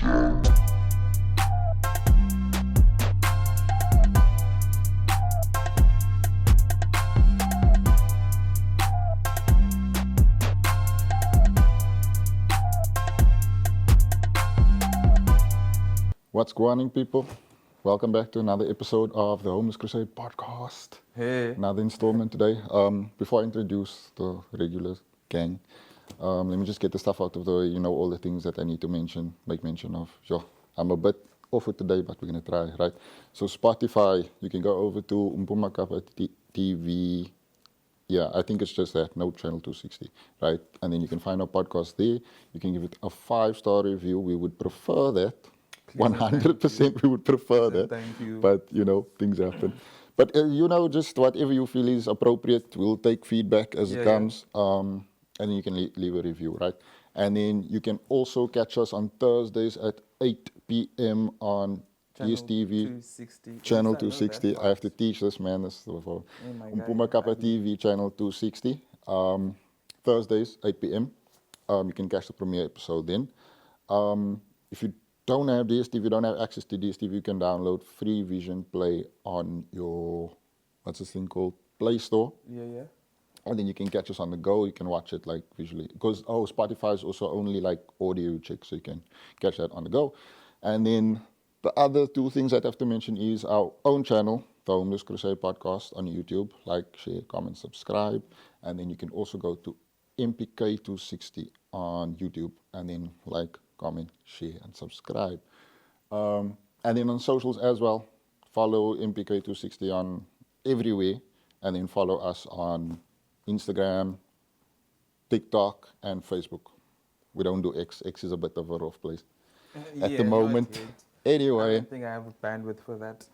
What's going on, people? Welcome back to another episode of the Homeless Crusade podcast. Hey. Another installment today. Before I introduce the regular gang, let me just get the stuff out of the way. You know, all the things that I need to make mention of. Sure, I'm a bit off it today, but we're gonna try, right? So Spotify, you can go over to Umpumakapa TV. Yeah, I think it's just that, no channel 260, right? And then you can find our podcast there. You can give it a 5-star review. We would prefer that. 100% we would prefer that. Thank you. But, you know, things happen. But, you know, just whatever you feel is appropriate, we'll take feedback as it comes. And then you can leave a review, right? And then you can also catch us on Thursdays at 8 p.m. on DSTV. Channel 260. I have to teach this man this for Umpumakapa TV, channel 260. Thursdays, 8 p.m. You can catch the premiere episode then. If you don't have DSTV, you don't have access to DSTV, you can download Free Vision Play on your, what's this thing called? Play Store. Yeah. And then you can catch us on the go, you can watch it like visually. Because, Spotify is also only like audio check, so you can catch that on the go. And then the other two things I'd have to mention is our own channel, the Homeless Crusade podcast on YouTube. Like, share, comment, subscribe. And then you can also go to MPK260 on YouTube and then like, comment, share, and subscribe. And then on socials as well, follow MPK260 on everywhere, and then follow us on Instagram, TikTok, and Facebook. We don't do X. X is a bit of a rough place at the moment. Anyway, I don't think I have a bandwidth for that.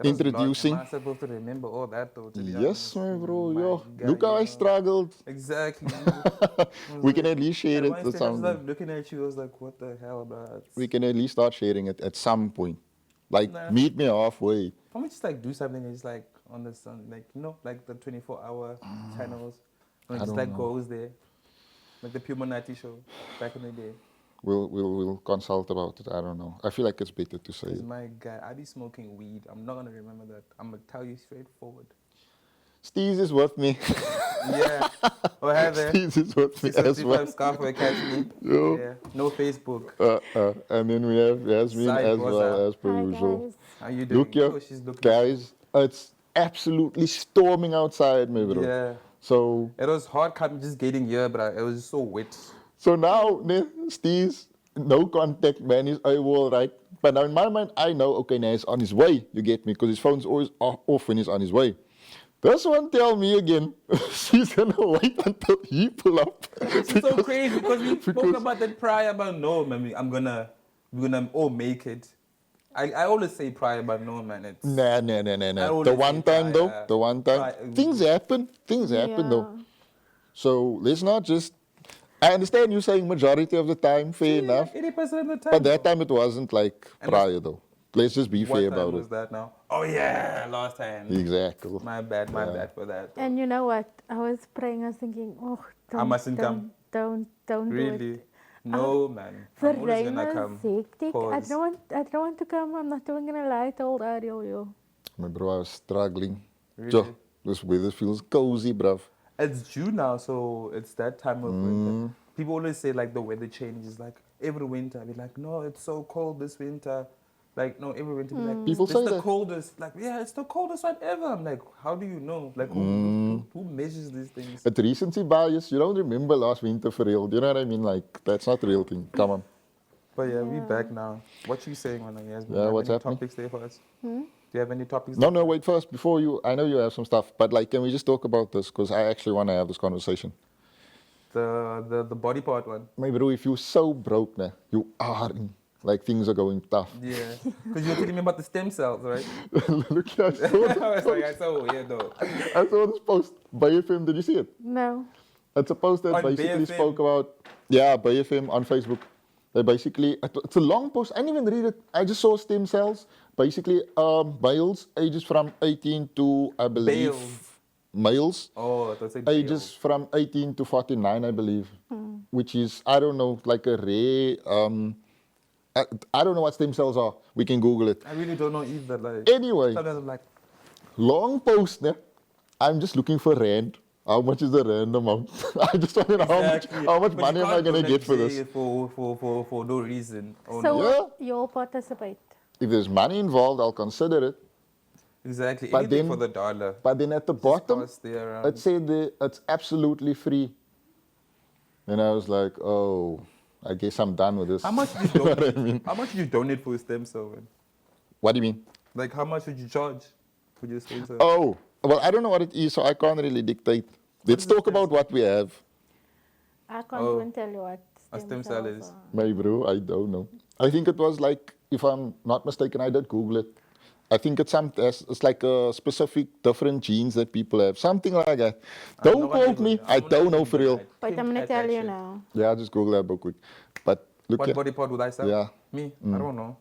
Introducing. Am I supposed to remember all that though? To be yes, honest? my bro. My Yo, God, look how I struggled. Exactly. We can at least share it. I was like looking at you, I was like, what the hell, bro? We can at least start sharing it at some point. Like, meet me halfway. Can we just like do something that's like on the sun, like, you know, like the 24-hour channels? When it just like goes there. Like the Puma Nati show back in the day. We'll consult about it. I don't know. I feel like it's better to say it. My guy, I be smoking weed. I'm not gonna remember that. I'm gonna tell you straightforward. Steez is with me. Yeah. Oh, hi there. Steez is with me as well. Scarf where catch me. Yo. Yeah. No Facebook. And then we have Yaasmeen Side as goes well, up. as per Hi, usual. guys. How you doing? Look here, Oh, she's looking. guys. It's absolutely storming outside, my bro. Yeah. So It was hard coming, just getting here, but it was so wet. now, Steez, no contact, man. He's AWOL, right? But now in my mind, I know, okay, now he's on his way. You get me? Because his phone's always off when he's on his way. This one tell me again, she's gonna wait until he pull up. It's so crazy because we spoke about that prior, but no, man, we're gonna all make it. I always say prior, but no, man, it's... Nah. The one time, though, the one time, things happen though. So let's not just... I understand you saying majority of the time, fair enough. 80% of the time. But that time it wasn't like prior though. Let's just be fair about What time was that now? Oh yeah, last time. Exactly. My bad for that. And you know what? I was praying, I was thinking, oh, don't, I mustn't come. Don't Really? do it. No, man. The I'm always rain gonna was come. hectic. I Pause. don't want to come. I'm not even gonna lie. I told Ariel, yo. My bro, I was struggling. Really? So, this weather feels cozy, bruv. It's June now, so it's that time of winter. People always say like the weather changes like every winter. Be like, no, it's so cold this winter. Like, no, every winter be like, People it's say the that. coldest. Like, yeah, it's the coldest one ever. I'm like, how do you know? Like, who measures these things? But recency bias, you don't remember last winter for real. Do you know what I mean? Like, that's not the real thing. Come on. But yeah, we back now. What you saying, man? Yaasmeen? Do you have what's any happening? topics there for us? Do you have any topics? No, wait, first, before you, I know you have some stuff, but like, can we just talk about this? Because I actually want to have this conversation. The body part one. My bro, if you're so broke now, you are in, like, things are going tough. Yeah. Because you were telling me about the stem cells, right? Look, I saw this I was like, that's so weird though. I saw this post. BayFM, did you see it? No. It's a post that On basically BFM. spoke about, BayFM on Facebook. They basically, it's a long post. I didn't even read it. I just saw stem cells. Basically, males ages from 18 to, I believe, Bales. males Oh, that's like ages from 18 to 49, I believe, which is, I don't know, like a rare I don't know what stem cells are. We can Google it. I really don't know either. Like Anyway, sometimes I'm like, long post, ne? I'm just looking for rand. How much is the rand amount? I just want to know exactly. how much But money you am I can't going to get for donate this? for no reason. Oh So no. Yeah. you'll participate. If there's money involved, I'll consider it. Exactly. But Anything then- for the dollar. But then at the Just bottom, pass there around. it said it's absolutely free. And I was like, oh, I guess I'm done with this. How much did you donate? How much did you donate for a stem cell? Man? What do you mean? Like how much would you charge for your stem cell? Oh, well, I don't know what it is, so I can't really dictate. Let's is a talk stem about what we have. I can't Oh, even tell you what a stem cell cells is. are. My bro, I don't know. I think it was like, if I'm not mistaken, I did Google it. I think it's like a specific different genes that people have, something like that. Don't No, quote me. I don't know for real. But I'm gonna tell you now. Yeah, I'll just Google that real quick. But look What here. body part would I sell? Yeah. Me? I don't know.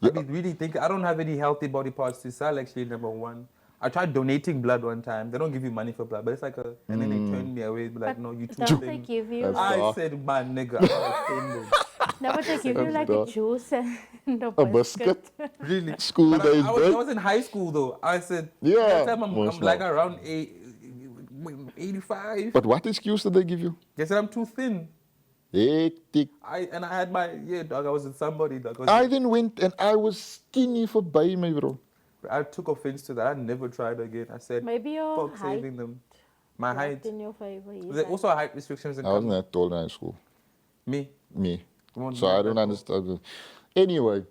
Yeah. I be really thinking I don't have any healthy body parts to sell. Actually, number one. I tried donating blood one time. They don't give you money for blood, but it's like a, and then they turned me away, be like, But no, you too don't they thin. give you That's like, I dark. said, my nigga, I'm offended. no, but they give you That's like dark. a juice and A biscuit. Really? School But days, I bro. was in high school though. I said, Yeah, that time I'm most like now. around 85. But what excuse did they give you? They said I'm too thin. Hectic. I had my dog. I was with somebody dog. I then went and I was skinny for by my bro. I took offense to that. I never tried again. I said, maybe your fuck height saving them. My height. worked in your favor. Yes, There also height restrictions in I wasn't that tall in high school. me. Me. Come on, So not I that don't tall. understand. Anyway,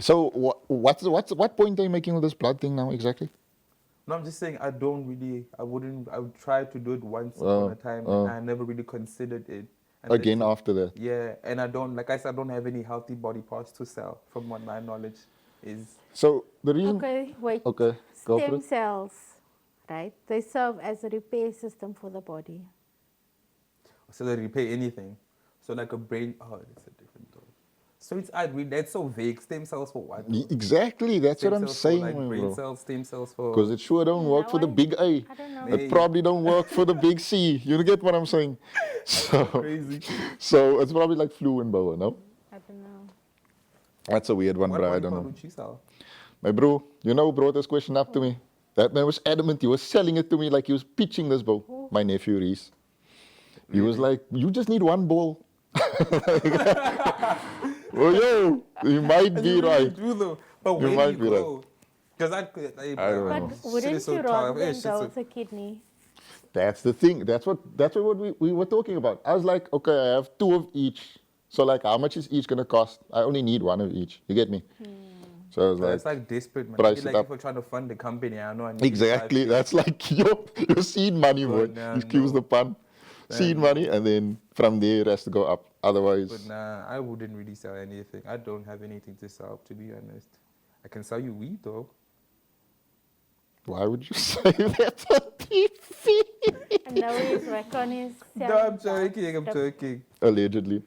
so what point are you making with this blood thing now exactly? No, I'm just saying I would try to do it once Oh, upon a time oh. and I never really considered it. And Again then- after that. Yeah, and I don't, like I said, I don't have any healthy body parts to sell from what my knowledge is. So the reason. Okay, wait. Okay, go for Stem it. cells, right? They serve as a repair system for the body. So they repair anything. So like a brain, oh, it's a different though. So that's so vague. Stem cells for what? though? Exactly, that's Stem what I'm cells for, saying, like my brain bro. cells, stem cells for. Because it sure don't work No, for the I- big A. I don't know. Maybe. It probably don't work for the big C. You get what I'm saying? So, Crazy. so it's probably like flu and boa, no? I don't know. That's a weird one, What bro. I body don't part know. would you sell? My bro, you know who brought this question up to me? That man was adamant. He was selling it to me like he was pitching this ball. My nephew, Reese. He was like, you just need one ball. Well, yo, you might be You really right. do though. But You where do might you be right. go? Because I don't But know. Shit wouldn't is so you tough. rather Yeah, than shit's go so- with a kidney? That's the thing. That's what we were talking about. I was like, okay, I have two of each. So like, how much is each gonna cost? I only need one of each. You get me? So I was That's like, like desperate, man. price It's it like up. if we're trying to fund the company, I know I need exactly. to That's like your seed money, boy. But nah, Excuse no. the pun. Seed Nah. money, and then from there it has to go up. Otherwise, But nah, I wouldn't really sell anything. I don't have anything to sell, to be honest. I can sell you weed though. why would you say that on TV? And now he's back on his No, I'm selling joking. I'm stuff. joking. Allegedly.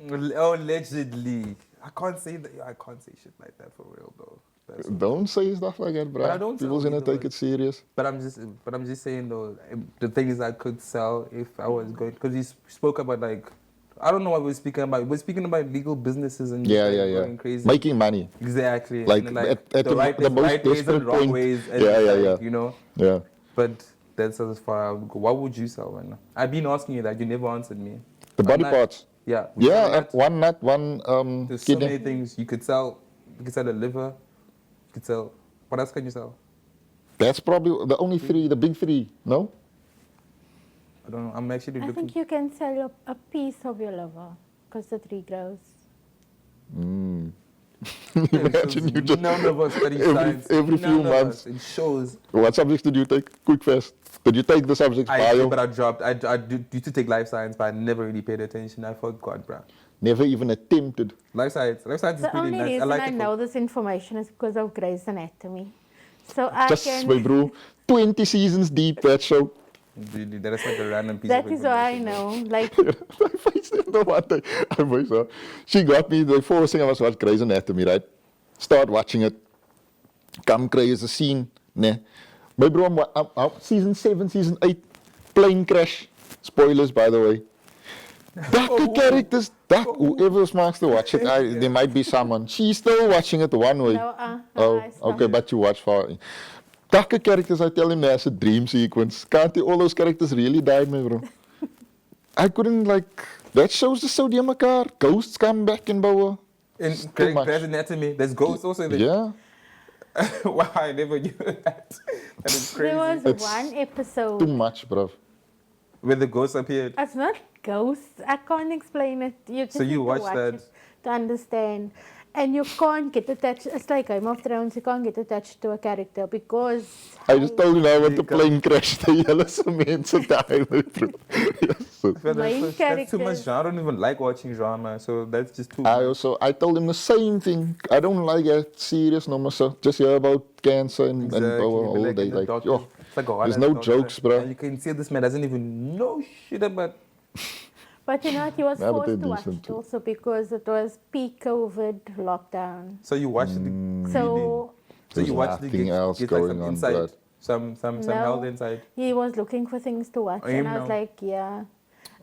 Allegedly. I can't say that. I can't say shit like that for real though. That's- Don't say stuff like that, bro. But I don't sell People's gonna either take way. it serious. But I'm just saying though. The thing is, I could sell if I was going, because he spoke about like, I don't know what we're speaking about. We're speaking about legal businesses and just, Yeah, like, yeah, yeah. going crazy. Making money. Exactly. Like, and at the the- right, the there's most right ways desperate and wrong point. ways. And Yeah, yeah, like, yeah. You know. Yeah. But that's as far I would go. What would you sell right now? I've been asking you that. You never answered me. The One body nut- parts. Yeah. Yeah, One nut. one nut, one There's so kidney. many things you could sell. You could sell a liver. You could sell. What else can you sell? That's probably the only three, the big three. No? I don't know. I'm actually I looking. think you can sell a piece of your liver because the tree grows. Imagine you just None of us study every- science. every few None of months. us. It shows. What subjects did you take? Quick fast. Did you take the subjects I bio? did, but I dropped. I used to take life science, but I never really paid attention. I forgot, bro. Never even attempted. Life science. Life science is The pretty only nice. reason like I it know this information is because of Grey's Anatomy. So I Just can. my bro. 20 seasons deep that show. Really, that is like a random piece That of is why I information. know. Like, My face didn't know what I was. She got me the first thing I was watching Grey's Anatomy, right? Start watching it. Come crazy scene. Nah. My bro, I'm season 7, season 8. Plane crash. Spoilers, by the way. Darker characters, whoever wants to watch it, there might be someone. She's still watching it one way. No, Oh, I stopped. okay, but you watch for darker characters. I tell him there's a dream sequence. Can't all those characters really died, my bro? I couldn't like. That shows the sodium car. Ghosts come back in Boa. In too much. Grey's Anatomy, there's ghosts also there. Yeah. Wow, I never knew that. That is crazy. There was It's one Too episode. much, bro. Where the ghosts appeared. It's not ghosts. I can't explain it. You just So you need to watched watch that? it to understand. And you can't get attached. It's like Game of Thrones. You can't get attached to a character because I just told you now when the Because- plane crashed, the yellow cement to die, my bro. Yes. But Main that's too characters. much genre. I don't even like watching drama, so that's just too I told him the same thing. I don't like that serious no more. So just hear about cancer and Exactly. Boa Be all day. in the Like, doctor. yo, It's like a there's horror no doctor. jokes, bro. And you can see this man doesn't even know shit about. But you know what? He was Yeah, but forced they're to watch decent it too. also because it was peak COVID lockdown. So you watch the. So So There's you watch the nothing else like going some on, insight, but- some No. health insight. he was looking for things to watch. Oh, And him I was now? like, yeah.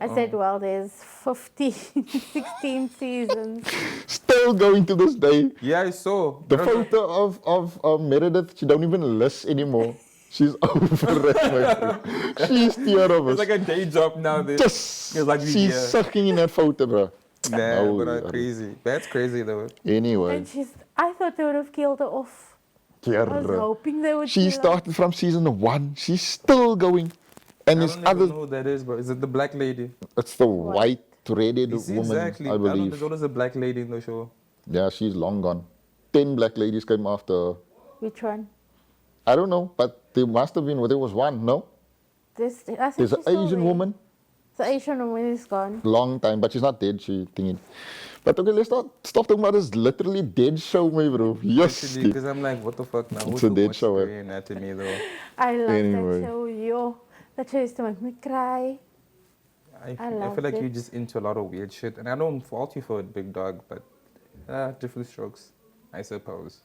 I said, well, there's 15, 16 seasons. Still going to this day. Yeah, I saw. The I don't know. photo of Meredith, she don't even list anymore. She's over it, my friend. She's tier of It's us. like a day job now. Just, It's like she's yeah. sucking in that photo, bro. Nah, No, but yeah. crazy. That's crazy though. Anyway, And I thought they would have killed her off. tier, I was bro. hoping they would She kill her. started from season 1. She's still going. And I this don't even other, know who that is, bro. Is it the black lady? it's the white threaded You see woman, exactly. I don't know, believe. there's always a black lady in the show. Yeah, she's long gone. 10 black ladies came after her. Which one? I don't know, but there must have been, there was one, no? I think There's an she's still Asian there. woman. The Asian woman is gone. Long time, but she's not dead, she thinking. But okay, let's not stop talking about this literally dead show, my bro. Yes. Because I'm like, what the fuck now? Who It's a should dead watch show, eh? Grey Anatomy though? I love Anyway. that show, yo. That show used to make me cry. I loved feel like it. you're just into a lot of weird shit, and I don't fault you for it, big dog. But different strokes, I suppose.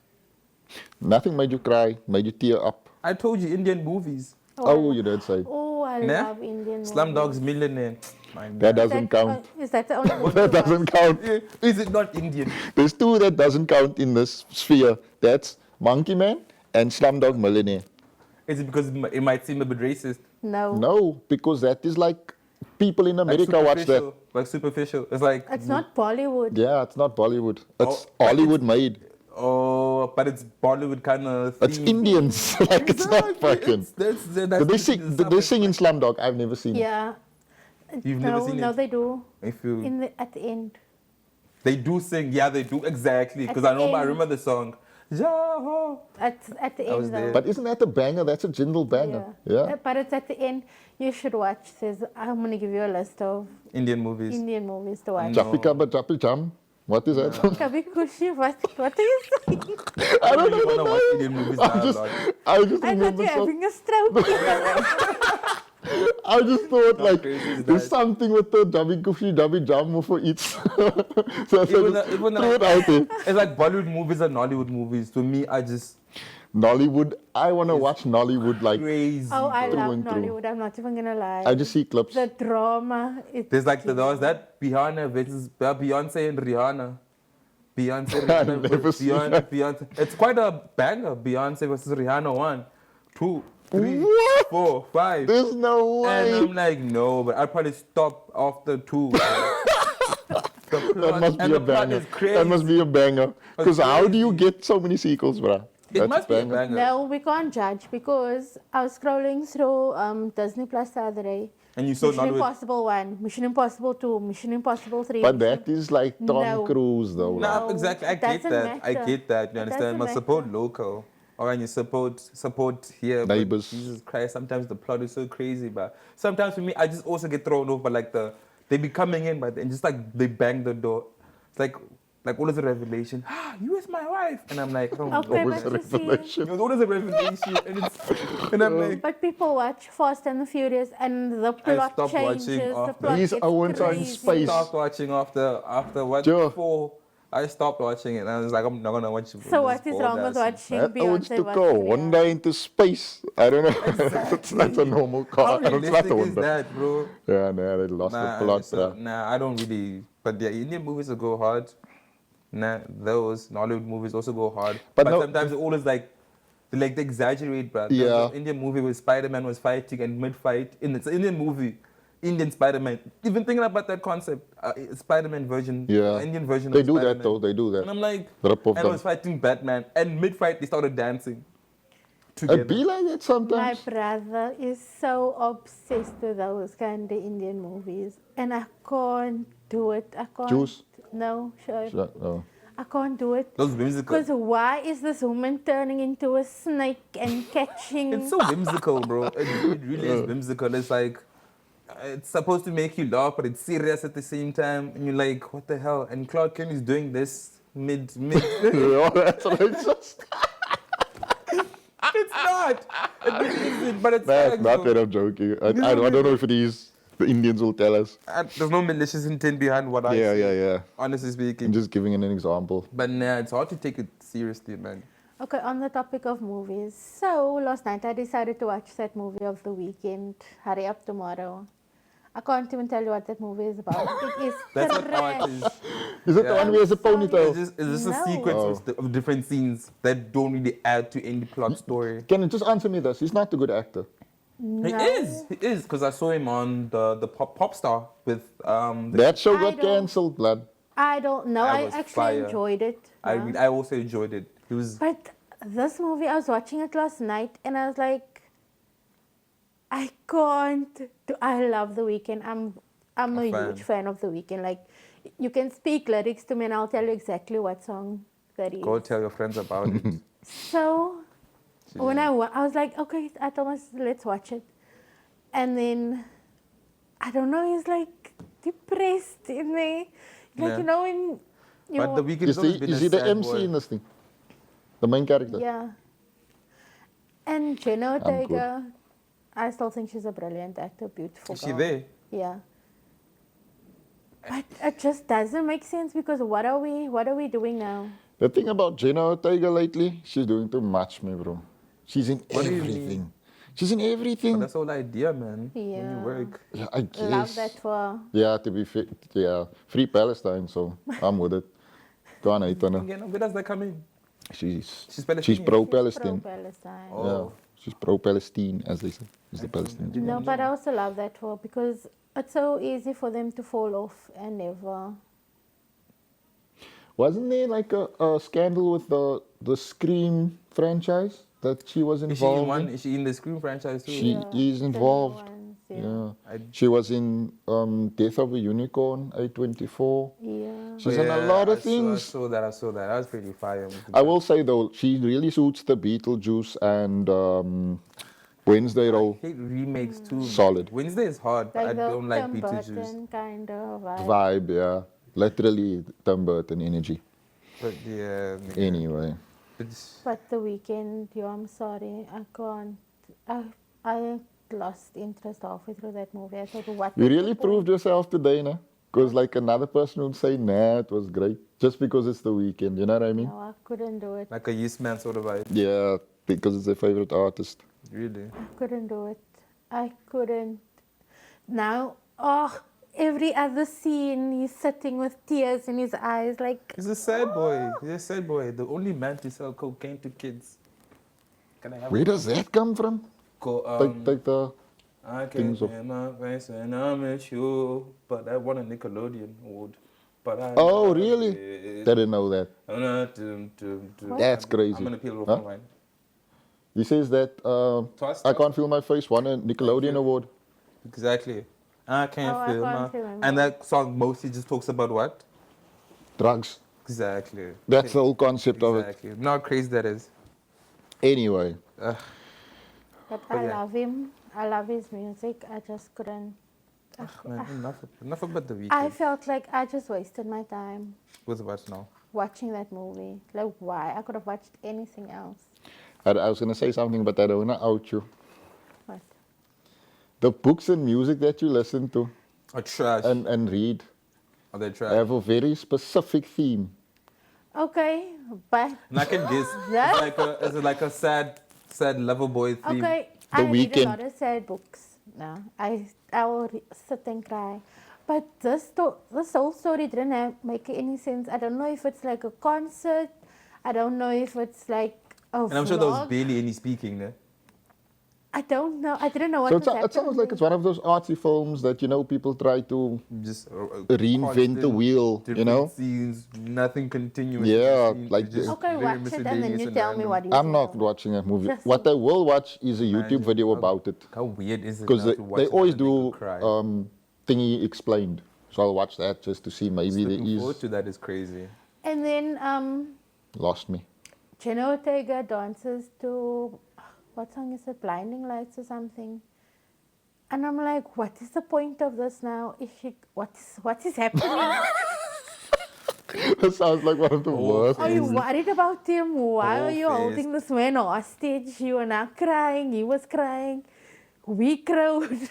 Nothing made you cry, made you tear up. I told you Indian movies. Oh, you did say. Oh, I Nah? love Indian Slumdog's movies. Millionaire. My That God. doesn't count. Is that the only one That you doesn't watch? count. Is it not Indian? There's two that doesn't count in this sphere. That's Monkey Man and Slumdog Millionaire. Is it because it might seem a bit racist? No. No, because that is like people in Like America watch that. superficial, Like superficial. It's like It's not Bollywood. Yeah, it's not Bollywood. It's but Hollywood made. oh, but it's Bollywood kind of. It's Indians. Like it's not fucking. That's Did they sing? Did they sing in Slumdog? I've never seen it. Yeah. You've no, never seen no, it? they do. If you, At the end. they do sing. Yeah, they do exactly. At Because the I know. I end. remember the song. Jaho. At the I was end, there. though. But isn't that a banger? That's a jingle banger. Yeah. But it's at the end. You should watch. I'm going to give you a list of Indian movies. Indian movies to watch. No. Jappi Kabba Jappi Jam. What is that? Kabhi Khushi, what are you saying? I don't You wanna know. watch Indian movies I now, just, Lord. I just I thought remember you're some, having a stroke. I just thought like crazy is there's that? something with the Jabi Kufi, Jabi Jam for each. So I Even just even threw it out there. it's like Bollywood movies and Nollywood movies. To me, I just Nollywood. I want to watch Nollywood like crazy. Oh, I Through love and through. Nollywood. I'm not even going to lie. I just see clips. The drama. There's like there was that Rihanna versus Beyonce and Rihanna. Beyonce, Rihanna, never versus seen that. Beyonce. It's quite a banger. Beyonce versus Rihanna. 1, 2, 3, What? 4, 5. There's no And way. I'm like, no, but I'll probably stop after 2. That must be a banger. Is crazy. That must be a banger. Because how do you crazy. get so many sequels, bruh? It must be a banger. No, we can't judge because I was scrolling through Disney Plus the other day. And you saw Mission Nollywood. Impossible 1, Mission Impossible 2, Mission Impossible 3. But that is like Tom No. Cruise, though. No. like. No, exactly. I it get doesn't that. I matter. get that. You It understand? doesn't Must support matter. local. Or when you support here. but Neighbours. Jesus Christ, sometimes the plot is so crazy, but sometimes for me, I just also get thrown off by like they be coming in, but and just like they bang the door. It's like what is a revelation? You is my wife, and I'm like, oh, Okay, What was but the you see, revelation? what is a revelation? And I'm like, but people watch Fast and the Furious and the plot stopped watching changes. The after. plot These gets Owens are in crazy. space. stopped watching after what? Joe. 4. I stopped watching it. And I was like, I'm not gonna watch it. So what is wrong with watching That owns Beyonce to watch go Rihanna? Honda into space. I don't know. that's a normal car. How It's not realistic a is Honda. that, bro? Yeah, nah, they lost the plot, So, bruh. nah, I don't really. But yeah, Indian movies will go hard. Nah, those Nollywood movies also go hard. But But no- sometimes it always like, they exaggerate, bro. There Yeah. was an Indian movie where Spider-Man was fighting and mid-fight. It's an Indian movie. Indian Spider-Man. Even thinking about that concept, Spider-Man version, Yeah. Indian version They of do Spider-Man. that though. They do that. And I'm like, Rip off and I was them. fighting Batman. And mid-fight, they started dancing It together. be like that My sometimes. brother is so obsessed with those kind of Indian movies, and I can't do it. I can't. Juice? No, sure. Oh. I can't do it. Those whimsical. Because why is this woman turning into a snake and catching? It's so whimsical, bro. It really is whimsical. It's like, it's supposed to make you laugh, but it's serious at the same time. And you're like, what the hell? And Clark Kent is doing this mid. Yeah, that's what it's just. It's not. It really isn't, but it's That's like, not bro. that I'm joking. I don't know if it is. The Indians will tell us. There's no malicious intent behind what I say. Yeah. Honestly speaking. I'm just giving an example. But nah, it's hard to take it seriously, man. Okay, on the topic of movies. So last night I decided to watch that movie of the weekend, Hurry Up Tomorrow. I can't even tell you what that movie is about. It is That's what trash. art is. Is it the Yeah. one where there's a Sorry. ponytail? Is this a No. sequence Oh. of different scenes that don't really add to any plot story? Can you just answer me this? He's not a good actor. No. He is, because I saw him on the pop star with That show I got don't- cancelled, blood. I don't know. That I was actually fire. enjoyed it. yeah. I also enjoyed it. It was But this movie, I was watching it last night and I was like, I can't. I love The Weeknd. I'm a fan. huge fan of The Weeknd. Like, you can speak lyrics to me and I'll tell you exactly what song that is. go tell your friends about it. So when I was like, okay, I Thomas, let's watch it. And then, I don't know, he's like depressed in there. Like, Yeah. you know, when you... But the weekend has always been Is a he the sad MC boy. in this thing? The main character? Yeah. And Jenna I'm good. Ortega, I still think she's a brilliant actor, beautiful Is she girl. there? Yeah. But it just doesn't make sense because what are we doing now? The thing about Jenna Ortega lately, she's doing too much, me bro. She's in What do you everything. mean? She's in But everything. that's the whole idea, man. When Yeah. you work. Yeah, I guess. Love that for her. Yeah, to be fit. Yeah, free Palestine, so I'm with it. Go on, Aitana. Again, where does that come in? She's She's Palestinian? pro-Palestine. Pro-Palestine. Oh. Yeah, she's pro-Palestine, as they say. It's the Palestinians. No, but I also love that for her because it's so easy for them to fall off and never. Wasn't there like a scandal with the Scream franchise that she was Is she in involved one? in? Is she in the Scream franchise too? She is the new involved. ones, Yeah. I- She was in Death of a Unicorn, A24. Yeah. She's in a lot of I things. saw that. That was pretty fire. I will say though, she really suits the Beetlejuice and Wednesday role. I hate remakes too. man. Solid. Wednesday is hard, but Like I the don't like Tim Beetlejuice. Burton kind of vibe. Vibe, yeah. Literally Tim Burton energy. But yeah. Anyway. It's, But The Weeknd, I'm sorry, I can't. I lost interest halfway through that movie. I thought, what? You was really the proved yourself today, no? Because like another person would say, nah, it was great. Just because it's the weekend, you know what I point? mean? No, I couldn't do it. like a Yes Man sort of vibe. Yeah, because it's their favorite artist. Really. I couldn't do it. I couldn't. Now, every other scene, he's sitting with tears in his eyes, like. He's a sad boy. He's a sad boy. The only man to sell cocaine to kids. Can I have Where does that come from? Take the I things can't off. see my face and I'm with you, but I won a Nickelodeon award. But I Oh, love really? it. Didn't know that. I'm not to. That's crazy. I'm gonna peel off Huh? online. He says that Twice. I Can't Feel My Face won a Nickelodeon award. Exactly. I can't Oh, I feel can't my. remember. And that song mostly just talks about what? Drugs. Exactly. That's the whole concept of it. Exactly. Not crazy that is. Anyway, Ugh. But But I yeah. love him. I love his music. I just couldn't. Man, enough about the I weekend. felt like I just wasted my time With what now? watching that movie. Like, why? I could have watched anything else. I was going to say something, but I don't want to out you. What? The books and music that you listen to Oh, trash. and read Oh, they're trash. have a very specific theme. Okay, but And I can guess. Yeah. It's like a sad lover boy theme. okay, The I read a Weeknd. lot of sad books. No, I will sit and cry. But this whole story didn't make any sense. I don't know if it's like a concert. I don't know if it's like a And I'm sure there was vlog. barely any speaking there. I don't know. I didn't know what So was it sounds like it's one of those artsy films that, people try to Just reinvent the constant wheel, different scenes, nothing continuous. Yeah, Scenes, like it's just Okay, very watch it and then miscellaneous you and tell me random. what you I'm think not of it. watching that movie. Just What I will watch is a YouTube Imagine video how- about it. How weird is it Because now to watch they it always and make you do cry? thingy explained. So I'll watch that just to see maybe there Looking forward is. to that is crazy. And then Lost me. Jenna Ortega dances to what song is it? Blinding Lights or something. And I'm like, what is the point of this now? Is she what is happening? That sounds like one of the worst. Are you worried about him? Why are you Whole holding this man hostage? You are now crying. He was crying. We crowed.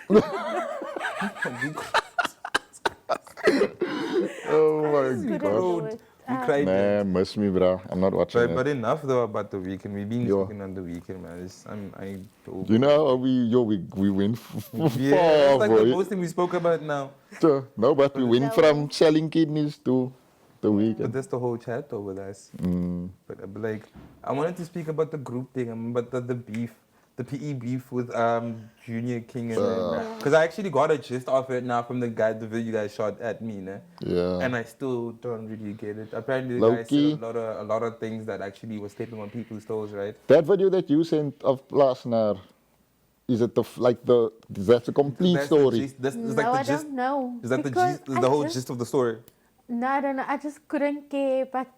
Oh my Couldn't god. do it. We cried. Nah, miss me, bro. I'm not watching But it. enough though about the weekend. We've been Yo. speaking on the weekend, man. You know how we went Yeah, far, that's like the boy. most thing we spoke about now. No, but we went from selling kidneys to the But weekend. that's the whole chat though with us. Mm. But like, I wanted to speak about the group thing, about the beef, the PE beef with Junior King and because I actually got a gist of it now from the video you guys shot at me, né? Yeah. And I still don't really get it. Apparently, the guys Low-key. said a lot of things that actually was stepping on people's toes, right? That video that you sent of Plaasnaar, is it that's a complete That's the story? gist. That's No, like I the gist. don't know. Is that the Because gist? Is I the whole just- gist of the story? No, I don't know. I just couldn't care. But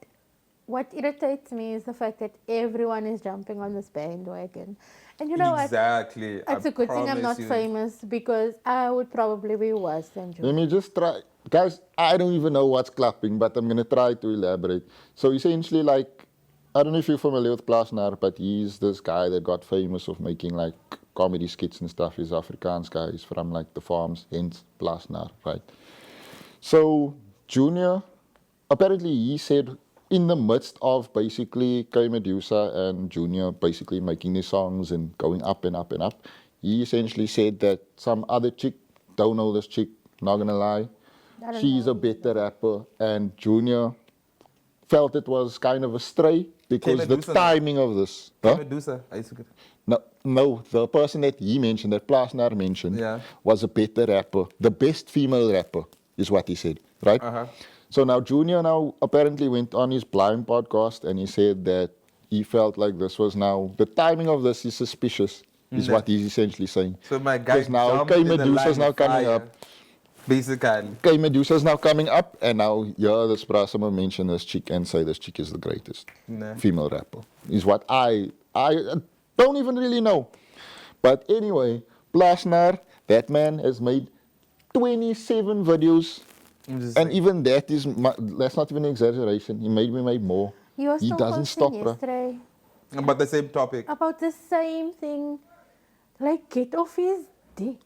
what irritates me is the fact that everyone is jumping on this bandwagon. And you know what? Exactly. It's a good thing I'm not famous because I would probably be worse than Let you. me just try. Guys, I don't even know what's clapping, but I'm going to try to elaborate. So essentially, like, I don't know if you're familiar with Plaasnaar, but he's this guy that got famous of making, like, comedy skits and stuff. He's Afrikaans guy. He's from, like, the farms, hence Plaasnaar, right? So Junior, apparently he said in the midst of basically K Medusa and Junior basically making these songs and going up and up and up, he essentially said that some other chick, don't know this chick, not gonna lie, I don't she's know a better rapper, and Junior felt it was kind of a stray because the Medusa, no? timing of this. Huh? Medusa. I used to get. No, the person that he mentioned, that Plaasnaar mentioned, Yeah. was a better rapper, the best female rapper, is what he said, right? Uh-huh. So now Junior apparently went on his Blind podcast and he said that he felt like this was now, the timing of this is suspicious, is what he's essentially saying. So my guy Because now jumped K in the Medusa's line now of coming fire, up. Basically. K Medusa's now coming up, and now this Brasima mentioned this chick and say this chick is the greatest Nah. female rapper. Is what I don't even really know. But anyway, Plaasnaar, that man has made 27 videos, I'm just and like, even that's not even an exaggeration. He made me make more. You was He still doesn't posting stop, bruh. yesterday about the same topic. about the same thing. Like, get off his dick.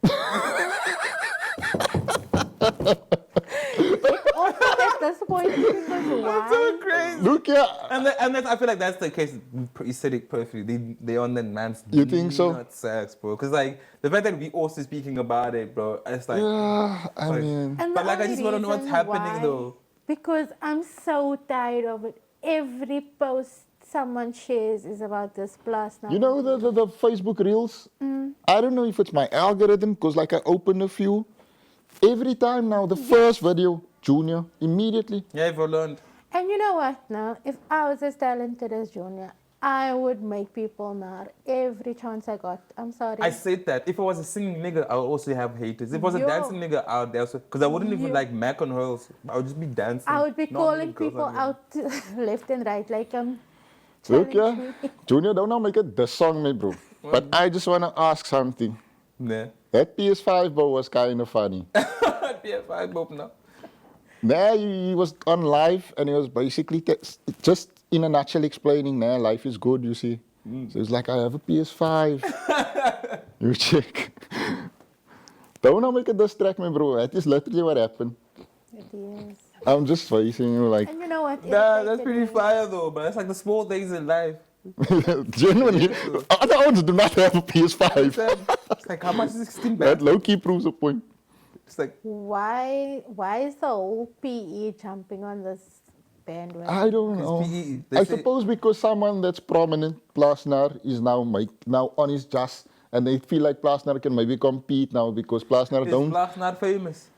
Get off it at this point because why? Crazy. Look here. And I feel like that's the case. You said it perfectly. They on that man's. You think so? Not sex, bro. Because like the fact that we also speaking about it, bro. It's like. Yeah, I like- mean, And But the like, I only just wanna know what's reason happening, why- though. Because I'm so tired of it. Every post someone shares is about this Plaasnaar. you know the Facebook Reels? I don't know if it's my algorithm, because like I open a few. Every time now, the first video, Junior, immediately. Yeah, if you learned. And you know what now? If I was as talented as Junior, I would make people mad every chance I got. I'm sorry. I said that if I was a singing nigga, I would also have haters. If I was a Yo. dancing nigga out there, because I wouldn't even Yo. like Mac on hers. I would just be dancing. I would be Not calling really girls people on me. out left and right, like Look, challenge yeah. me. Junior, don't now make it the song, me, bro. But I just want to ask something. Nah. That PS5, bro, was kind of funny. PS5 bob now. Nah, he was on live and he was basically just in a nutshell explaining, nah, life is good, you see. So it's like, I have a PS5. You check. Don't now make it distract me, bro. That is literally what happened. It is. I'm just facing you like, And you know what Nah, that's irritated pretty me. fire though, but that's like the small things in life. Genuinely, other ones do not have a It's PS5. like how much is 16 That baht? low-key proves a point. It's like Why is the whole PE jumping on this bandwagon? I don't because know. PE, they I say, suppose because someone that's prominent, Plaasnaar, is now now on his just, and they feel like Plaasnaar can maybe compete now because Plaasnaar is don't Plaasnaar not famous?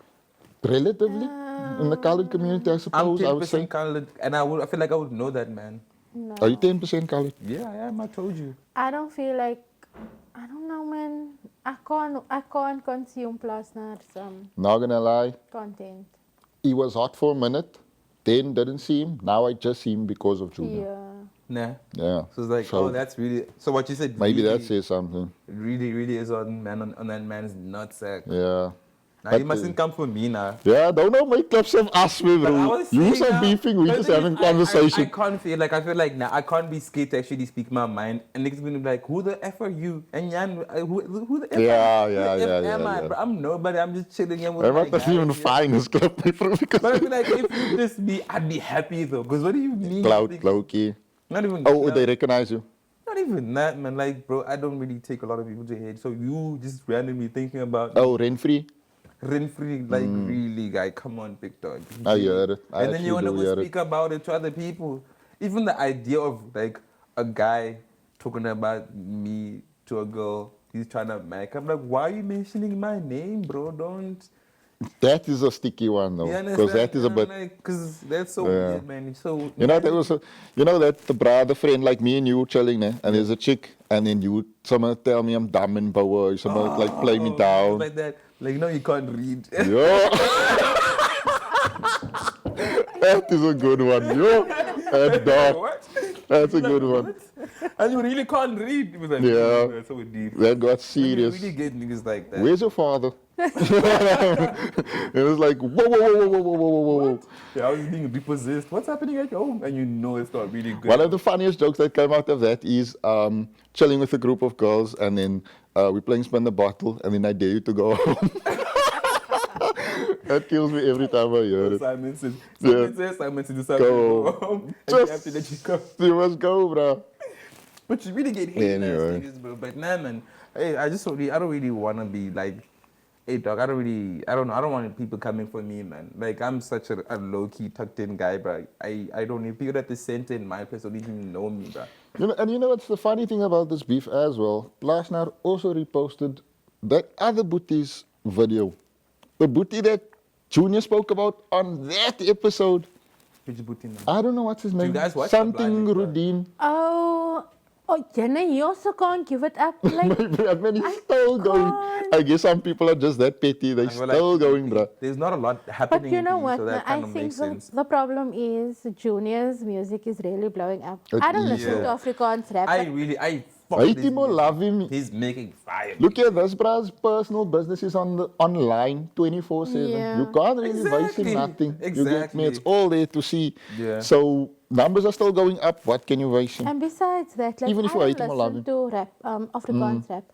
relatively in the colored community. I I'm suppose I would say. 10% colored, and I feel like I would know that, man. No. Are you 10% colored? Yeah, I am. I told you. I don't feel like, I don't know, man. I can't consume Plaasnaar some Not gonna lie, content. he was hot for a minute, then didn't see him. Now I just see him because of Junior. Yeah. Nah. Yeah. So it's like, So oh, that's really. So what you said. maybe really, that says something. really is on that man's nutsack. Yeah. Now But, you mustn't come for me now. Yeah, don't know make clips of us, But I bro. was You saying are now, beefing, we but just the thing having is, conversation. I can't feel like I feel like now I can't be scared to actually speak my mind, and niggas gonna be like, "Who the f are you?" And Jan, who the f? Yeah, am, who yeah, the F yeah, am yeah, I? yeah. Bro, I'm nobody. I'm just chilling here with I'm my not even guys, yeah. fine this clip, bro, because But I feel like if you just be, I'd be happy though. Cause what do you mean? cloud, Like, low key. Not even. Oh, clout. they recognize you. Not even that, man. Like, bro, I don't really take a lot of people to head. So you just randomly thinking about Oh, rent free. rent-free, like really, guy. Come on, big dog. I hear it. I And then you actually want to do go hear it. speak about it to other people. Even the idea of like a guy talking about me to a girl he's trying to make. I'm like, why are you mentioning my name, bro? Don't. That is a sticky one, though, You because understand? that is a bit. Because that's so Yeah. weird, man. It's so. You know, there was a, you know that the brother friend like me and you chilling, and there's a chick, and then someone tell me I'm dumb and power, someone like play me down. Like that. Like, no, you can't read. Yo, that is a good one, yo. That's dark. What? That's a Like, good one. what? And you really can't read. It was like, Yeah. oh, that's so deep. That got When serious. you really get niggas like that. Where's your father? It was like whoa, whoa, whoa, whoa, whoa, whoa, whoa, whoa. Yeah, I was being repossessed. What's happening at home? And you know it's not really good. One of the funniest jokes that came out of that is chilling with a group of girls, and then we're playing spin the bottle, and then I dare you to go home. That kills me every time I hear it. Simon says, Simon says, Go. go home. And you have to let you go. You must go, bro. But you really get hate Anyway. niggas, bro. But nah, man. Hey, I don't really want to be like, hey, dog, I don't know. I don't want people coming for me, man. Like, I'm such a low-key, tucked-in guy, bro. I don't need people at the center in my place don't even know me, bro. You know what's the funny thing about this beef as well? Plaasnaar also reposted that other Bootie's video. The Bootie that Junior spoke about on that episode. Which Booty now? I don't know what's his name. guys watch the Something Blind Bro? Rudin. Oh, Jenna, you also can't give it up. Like, Man, he's I still going. can't. I guess some people are just that petty. They're I feel still like going, bruh. There's not a lot happening. but you know in PE, what? So that I kind of think makes sense. the problem is Junior's music is really blowing up. It I don't is, listen to yeah. Afrikaans rap. I fuck Hate this him or music. love him. He's making fire. Look at this, bruh's personal business is online 24/7. Yeah. You can't really advise Exactly. him nothing. You get me? Exactly. It's all there to see. Yeah. So numbers are still going up. What can you advise him? And besides that, like, Even if I you don't hate him or love listen to rap, Afrikaans rap.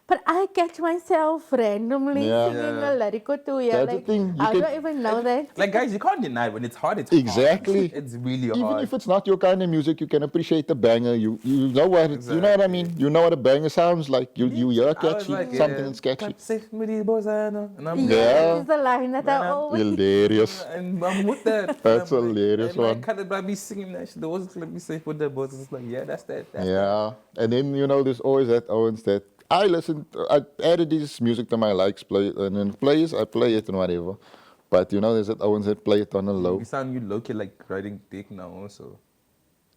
But I catch myself randomly Yeah. singing Yeah. a lyric or two. Yeah, That's the like, thing, you I can- don't even know that. Like, guys, you can't deny when it's hard. It's Exactly. hard. It's really Even hard. if it's not your kind of music, you can appreciate the banger. You know what you know what I mean. You know what a banger sounds like. You hear I was catchy, like, something yeah, that's catchy. "Clap safe with these boys, I know." And I'm Yeah, Yeah. that is the line that I always. Hilarious. And I'm with that. That's I'm hilarious and one. I cut it by me singing that shit. The was let me safe with the boys. It's like, yeah, that's that. That's Yeah, and then there's always that Owens that I added this music to my likes, and then I play it and whatever. But there's that Owens that play it on a low. You sound you low-key like riding dick now also.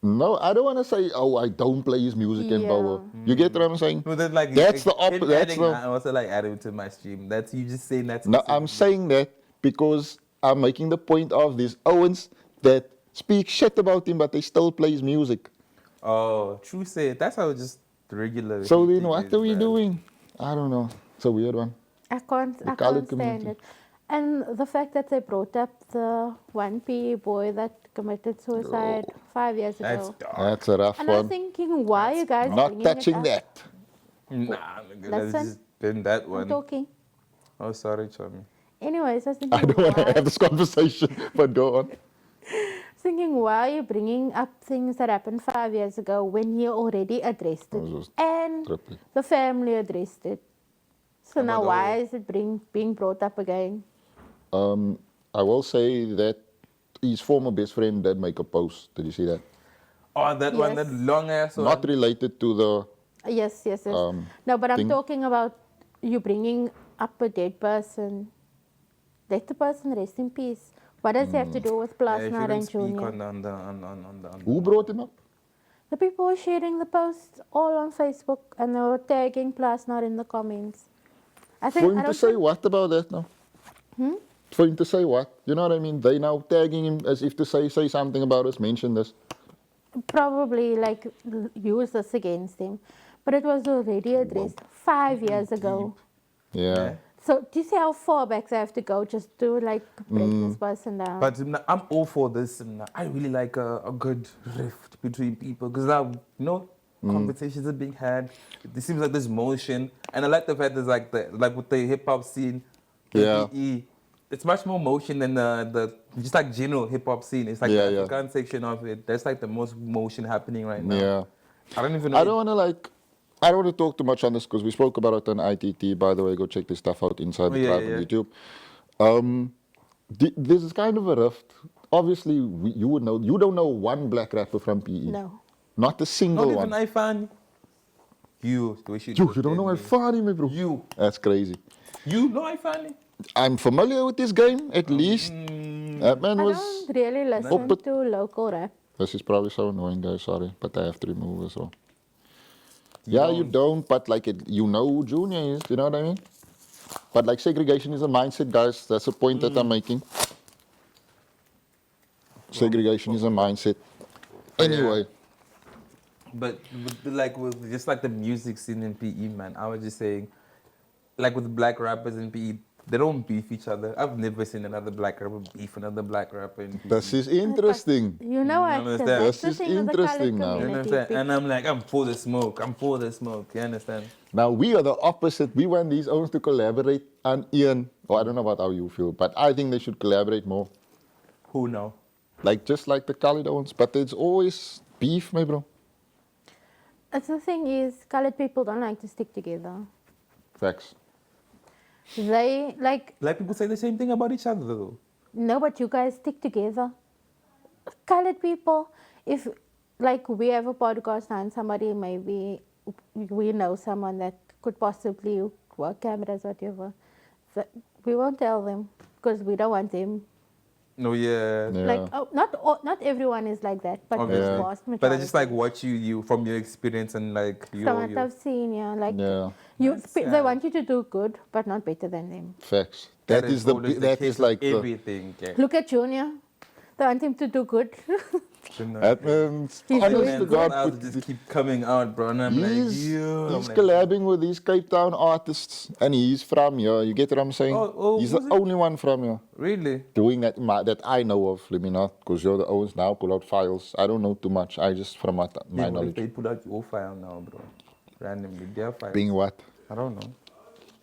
No, I don't want to say, oh, I don't play his music in Yeah. power. You get what I'm saying? No, that's like That's the him that's adding the. that, I also like adding to my stream. That's you just saying that. No, I'm saying that because I'm making the point of these Owens that speak shit about him, but they still play his music. Oh, true say it. That's how just regular. So hate then, what is, are we bruh. doing? I don't know. It's a weird one. I can't The colored stand community. it. And the fact that they brought up the one PE boy that committed suicide 5 years That's ago. dark. That's a rough And I was one. thinking, why are you guys Not bringing touching it up? that. Nah, nigga, that's Listen. just been that I'm one. talking. Oh, sorry, Chummy. Anyways, I was I thinking, don't want to why? have this conversation, but go on. Thinking, why are you bringing up things that happened 5 years ago when he already addressed it It was and trippy. the family addressed it? So now About why is it being brought up again? I will say that his former best friend did make a post. Did you see that? Oh, that one, Yes. that long ass one. Not related to the Yes. No, but I'm thing. talking about you bringing up a dead person. Let the person rest in peace. What does it have to do with Yeah, you Plaasnaar shouldn't and speak Junior? on Who brought him up? The people were sharing the posts all on Facebook and they were tagging Plaasnaar in the comments. I For think him I to don't say think, what about that now? For him to say what? You know what I mean? They now tagging him as if to say something about us, mention this. probably like use this against him. But it was already addressed 5 years ago. Yeah. Yeah. So do you see how far back I have to go just to like break this person down? But I'm all for this. I really like a good rift between people because now, conversations are being had. It seems like there's motion, and I like the fact there's like with the hip hop scene, Yeah. KPE, it's much more motion than the just like general hip hop scene. It's like Yeah, the yeah. African section of it. That's like the most motion happening right now. Yeah. I don't even know. I don't want to talk too much on this because we spoke about it on ITT. By the way, go check this stuff out inside Oh, the yeah, tribe yeah, on yeah. YouTube. This is kind of a rift. Obviously, you would know. You don't know one black rapper from PE. No. Not a single Not one. even I find you. The way she You looked don't at know how me. funny, me, bro. You. That's crazy. You know I find it. I'm familiar with this game, at least. That man I was. don't really listen but- to local rap. This is probably so annoying, guys. Sorry, but I have to remove as well. Yeah, you don't, but like you know who Junior is. You know what I mean? But like segregation is a mindset, guys. That's the point that I'm making. Segregation is a mindset. Anyway, But like with just like the music scene in PE, man, I was just saying, like with black rappers in PE, they don't beef each other. I've never seen another black rapper beef another black rapper in PE. this is interesting. You know what? understand? That's This the is thing with the colored interesting now. You community. understand? And I'm like, I'm for the smoke. I'm for the smoke. You understand? Now we are the opposite. We want these owners to collaborate on Ian. Oh, I don't know about how you feel, but I think they should collaborate more. Who know? Like just like the colored ones, but it's always beef, my bro. It's the thing is, colored people don't like to stick together. Facts. They like Black people say the same thing about each other, though. no, but you guys stick together. Colored people, if like we have a podcast and somebody maybe we know someone that could possibly work cameras, whatever, so we won't tell them because we don't want them. No, yeah. Yeah. Like not everyone is like that, but Obviously. the vast majority. But I just like watch you from your experience and like from what your I've seen, yeah, like Yeah. they sad. want you to do good, but not better than them. Facts. That is the always that case is with like the everything. Yeah. Look at Junior. They want him to do good. that man's He's honest doing to good. God. I'll just keep coming out, bro. And I'm He's, like, yo. he's collabing with these Cape Town artists, and he's from here. You get what I'm saying? He's the was it? only one from here Really? doing that that I know of. Let me not, because you're the owns now. Pull out files. I don't know too much. I just from my Yeah, what if knowledge. they put out your file now, bro? Randomly, their file. Being what? I don't know.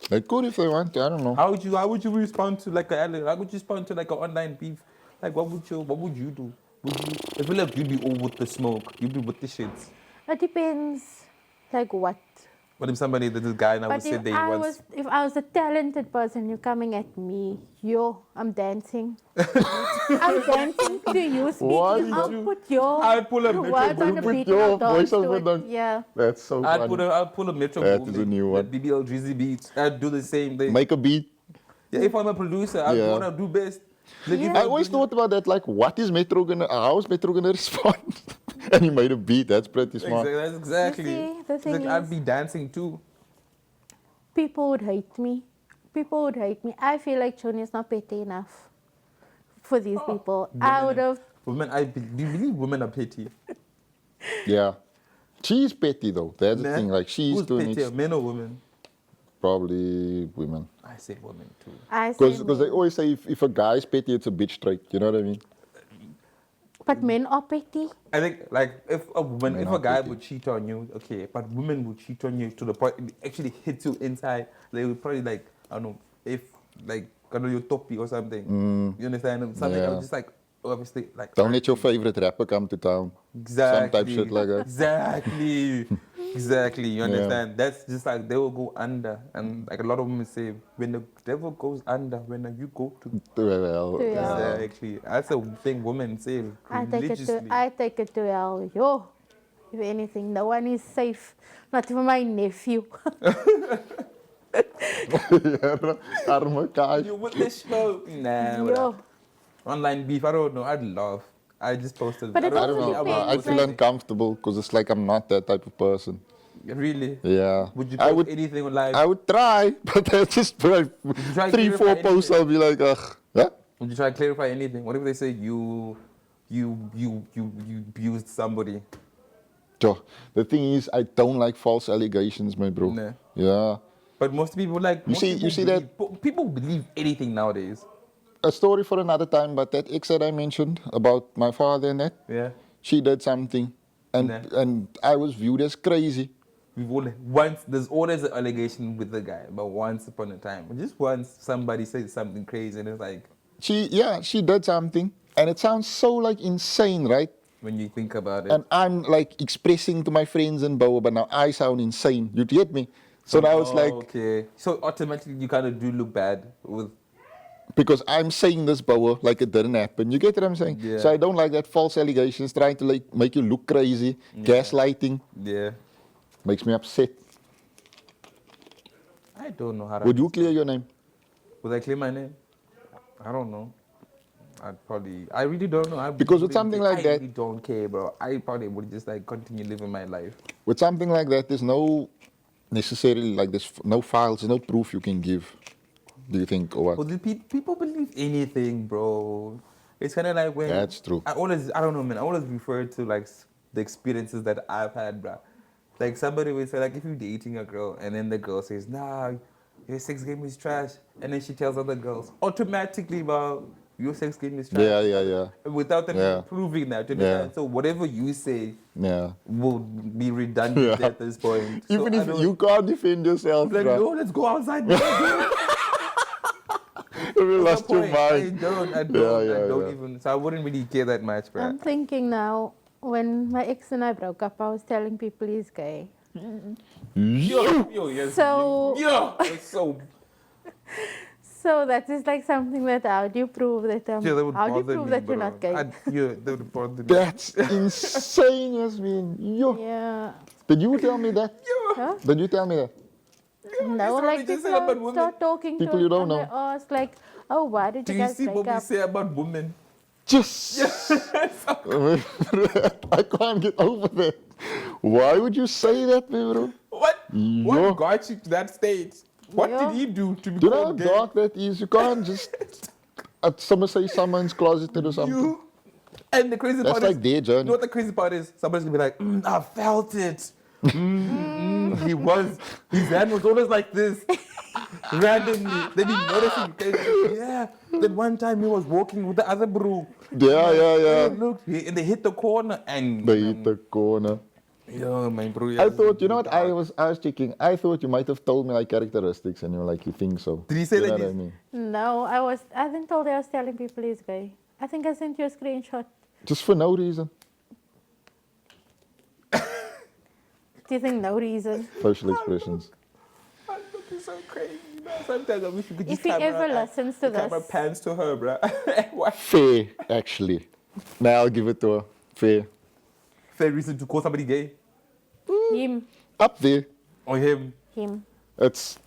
They could if they want to. I don't know. How would you respond to like how would you respond to like an online beef? Like what would you do? Would you? I feel like you'd be all with the smoke. You'd be with the shits. It depends, like what. What if somebody this guy now would But say if they I was was a talented person, you're coming at me. I'm dancing. I'm dancing to you. Why Speaking. I'll did you- put your I'd pull a Metro words on the Put beat. your and I'll dance voice to over it. the- Yeah. That's so funny. I'd pull a Metro That Boomin, is a new one. that BBL Drizzy beats. I'd do the same thing. Make a beat. Yeah, if I'm a producer, I'd Yeah. want to do best. Like, if Yeah. I I'm always doing- thought about that, like, what is Metro gonna, how is Metro gonna respond? And he made a beat. That's pretty smart. That's exactly. see, the It's thing like I'd is- be dancing too. People would hate me. People would hate me. I feel like Junior's not petty enough for these people. I would have. Women, do you believe women are petty? Yeah. She's petty though. That's the Nah. thing. Like she's Who's doing pettier, it. men or women? Probably women. I say women too. I say Because they men. always say if a guy's petty, it's a bitch trait. You know what I mean? But men are petty. I think like if a woman, Men if are a guy petty. would cheat on you, okay, but women would cheat on you to the point it actually hits you inside. They would probably like I don't know if like I know your toppy or something. You understand? Something I Yeah. was just like, obviously like. Don't let your favorite rapper come to town. Exactly. Some type shit like that. Exactly. Exactly. You Yeah. understand? That's just like they will go under, and like a lot of women say, when the devil goes under, when you go to. Well, To hell. yeah. Exactly. That's a thing women say I religiously. take it to hell. Yo, if anything, no one is safe. Not even my nephew. Ja, arme kaai. You with the smoke? Nah. Bro. Yo. Online beef. I don't know. I'd laugh. I just posted. But it I don't also know. depends, I feel like- uncomfortable because it's like I'm not that type of person. Really? Yeah. Would you I post would. anything on live? I would try, but that's just like try 3-4 clarify posts. anything? I'll be like, ugh. Yeah. Would you try to clarify anything? What if they say you abused somebody? Sure. The thing is, I don't like false allegations, my bro. Nah. Yeah. But most people like. You most see- people you see believe, people believe anything nowadays. A story for another time, but that ex that I mentioned about my father and that, Yeah. she did something, and Nah. and I was viewed as crazy. We've all once. There's always an allegation with the guy, but once upon a time, just once somebody says something crazy, and it's like She did something, and it sounds so like insane, right? when you think about it. And I'm like expressing to my friends and Boa, but now I sound insane. You get me? So now it's like, okay. So automatically you kind of do look bad with. because I'm saying this, Boa, like it didn't happen. You get what I'm saying? Yeah. So I don't like that false allegations, trying to like make you look crazy, gaslighting, Yeah. makes me upset. I don't know how to. Would you clear your name? Would I clear my name? I don't know. I really don't know. Because with something like I that- really don't care, bro. I probably would just like continue living my life. With something like that, there's no necessarily like there's no files, no proof you can give. Do you think or what? Well, people believe anything, bro. It's kind of like when That's true. I don't know, man. I always refer to like the experiences that I've had, bro. Like somebody would say, like if you're dating a girl and then the girl says, "Nah, your sex game is trash," and then she tells other girls, automatically, bro, your sex game is trash. Yeah. Without them Yeah. proving that, you Yeah. understand? So whatever you say Yeah. will be redundant Yeah. at this point. Even So I if don't- you can't defend yourself, like, bruh. no, let's go outside. man. You What's lost the your point? mind. I don't Yeah. even. So I wouldn't really care that much, bro. I'm thinking now, when my ex and I broke up, I was telling people he's gay. Yo, yes. So- it's so. So that is like something that how do you prove that Yeah, that would how do you bother prove me, that you're bro. not gay? Yeah, that would bother me. That's insane, Yaasmeen. Yo. Yeah. Did you tell me that? Huh? Did you tell me that? No, what like we just people said about don't women. start talking People to you don't and know. I ask like, oh, why did Do you you guys see break what we up? say about women? Just. I can't get over that. Why would you say that, bro? What? Yo. What got you to that stage? What Yo. did he do to be Do you know how called gay? dark that is? You can't just. Someone say someone's closeted or something. You. And the crazy That's part like is, their you journey. know what the crazy part is? Somebody's gonna be like, I felt it. His hand was always like this. Randomly. They be noticing. Yeah. Then one time he was walking with the other bro. Yeah. Look, and they hit the corner and. They hit the corner. Yo, my bro. I thought, you know what? I was checking. I thought you might have told me like characteristics, and you're like, you think so. Did he say you that know what I he's- mean? No, I didn't told you I was telling people he's gay. I think I sent you a screenshot. Just for no reason. Do you think no reason? Facial expressions. I'm looking so crazy, bro. Sometimes I wish you could just If he ever camera, listens to camera this, pans to her, bro. What Fair, actually. Now I'll give it to her. Fair. fair reason to call somebody gay? him, Up there. Or him? him. It's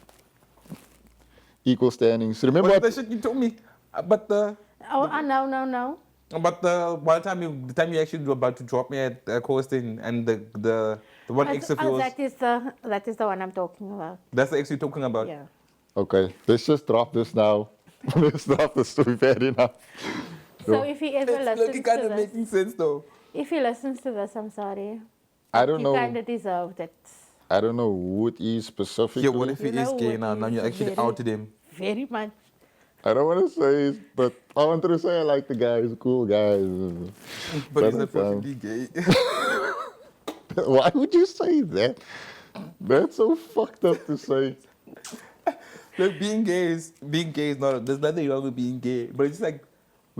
equal standings. Remember What's what? the shit you told me? About the No. About the one time the time you actually were about to drop me at Coasting and the one ex of yours. That is the one I'm talking about. That's the ex you're talking about. Yeah. Okay, let's just drop this now. Let's drop this to be fair enough. So if he ever It's listens looking kind to of this, making sense though. if he listens to this, I'm sorry. I don't He know. kind of deserved it. I don't know who it is specifically. Yeah, what if he You is know gay what now? Now is you actually very- outed him. Very much. I don't want to say it, but I wanted to say I like the guy. He's a cool guy. But he's But, unfortunately gay. Why would you say that? That's so fucked up to say. Look, being gay is not. There's nothing wrong with being gay, but it's just like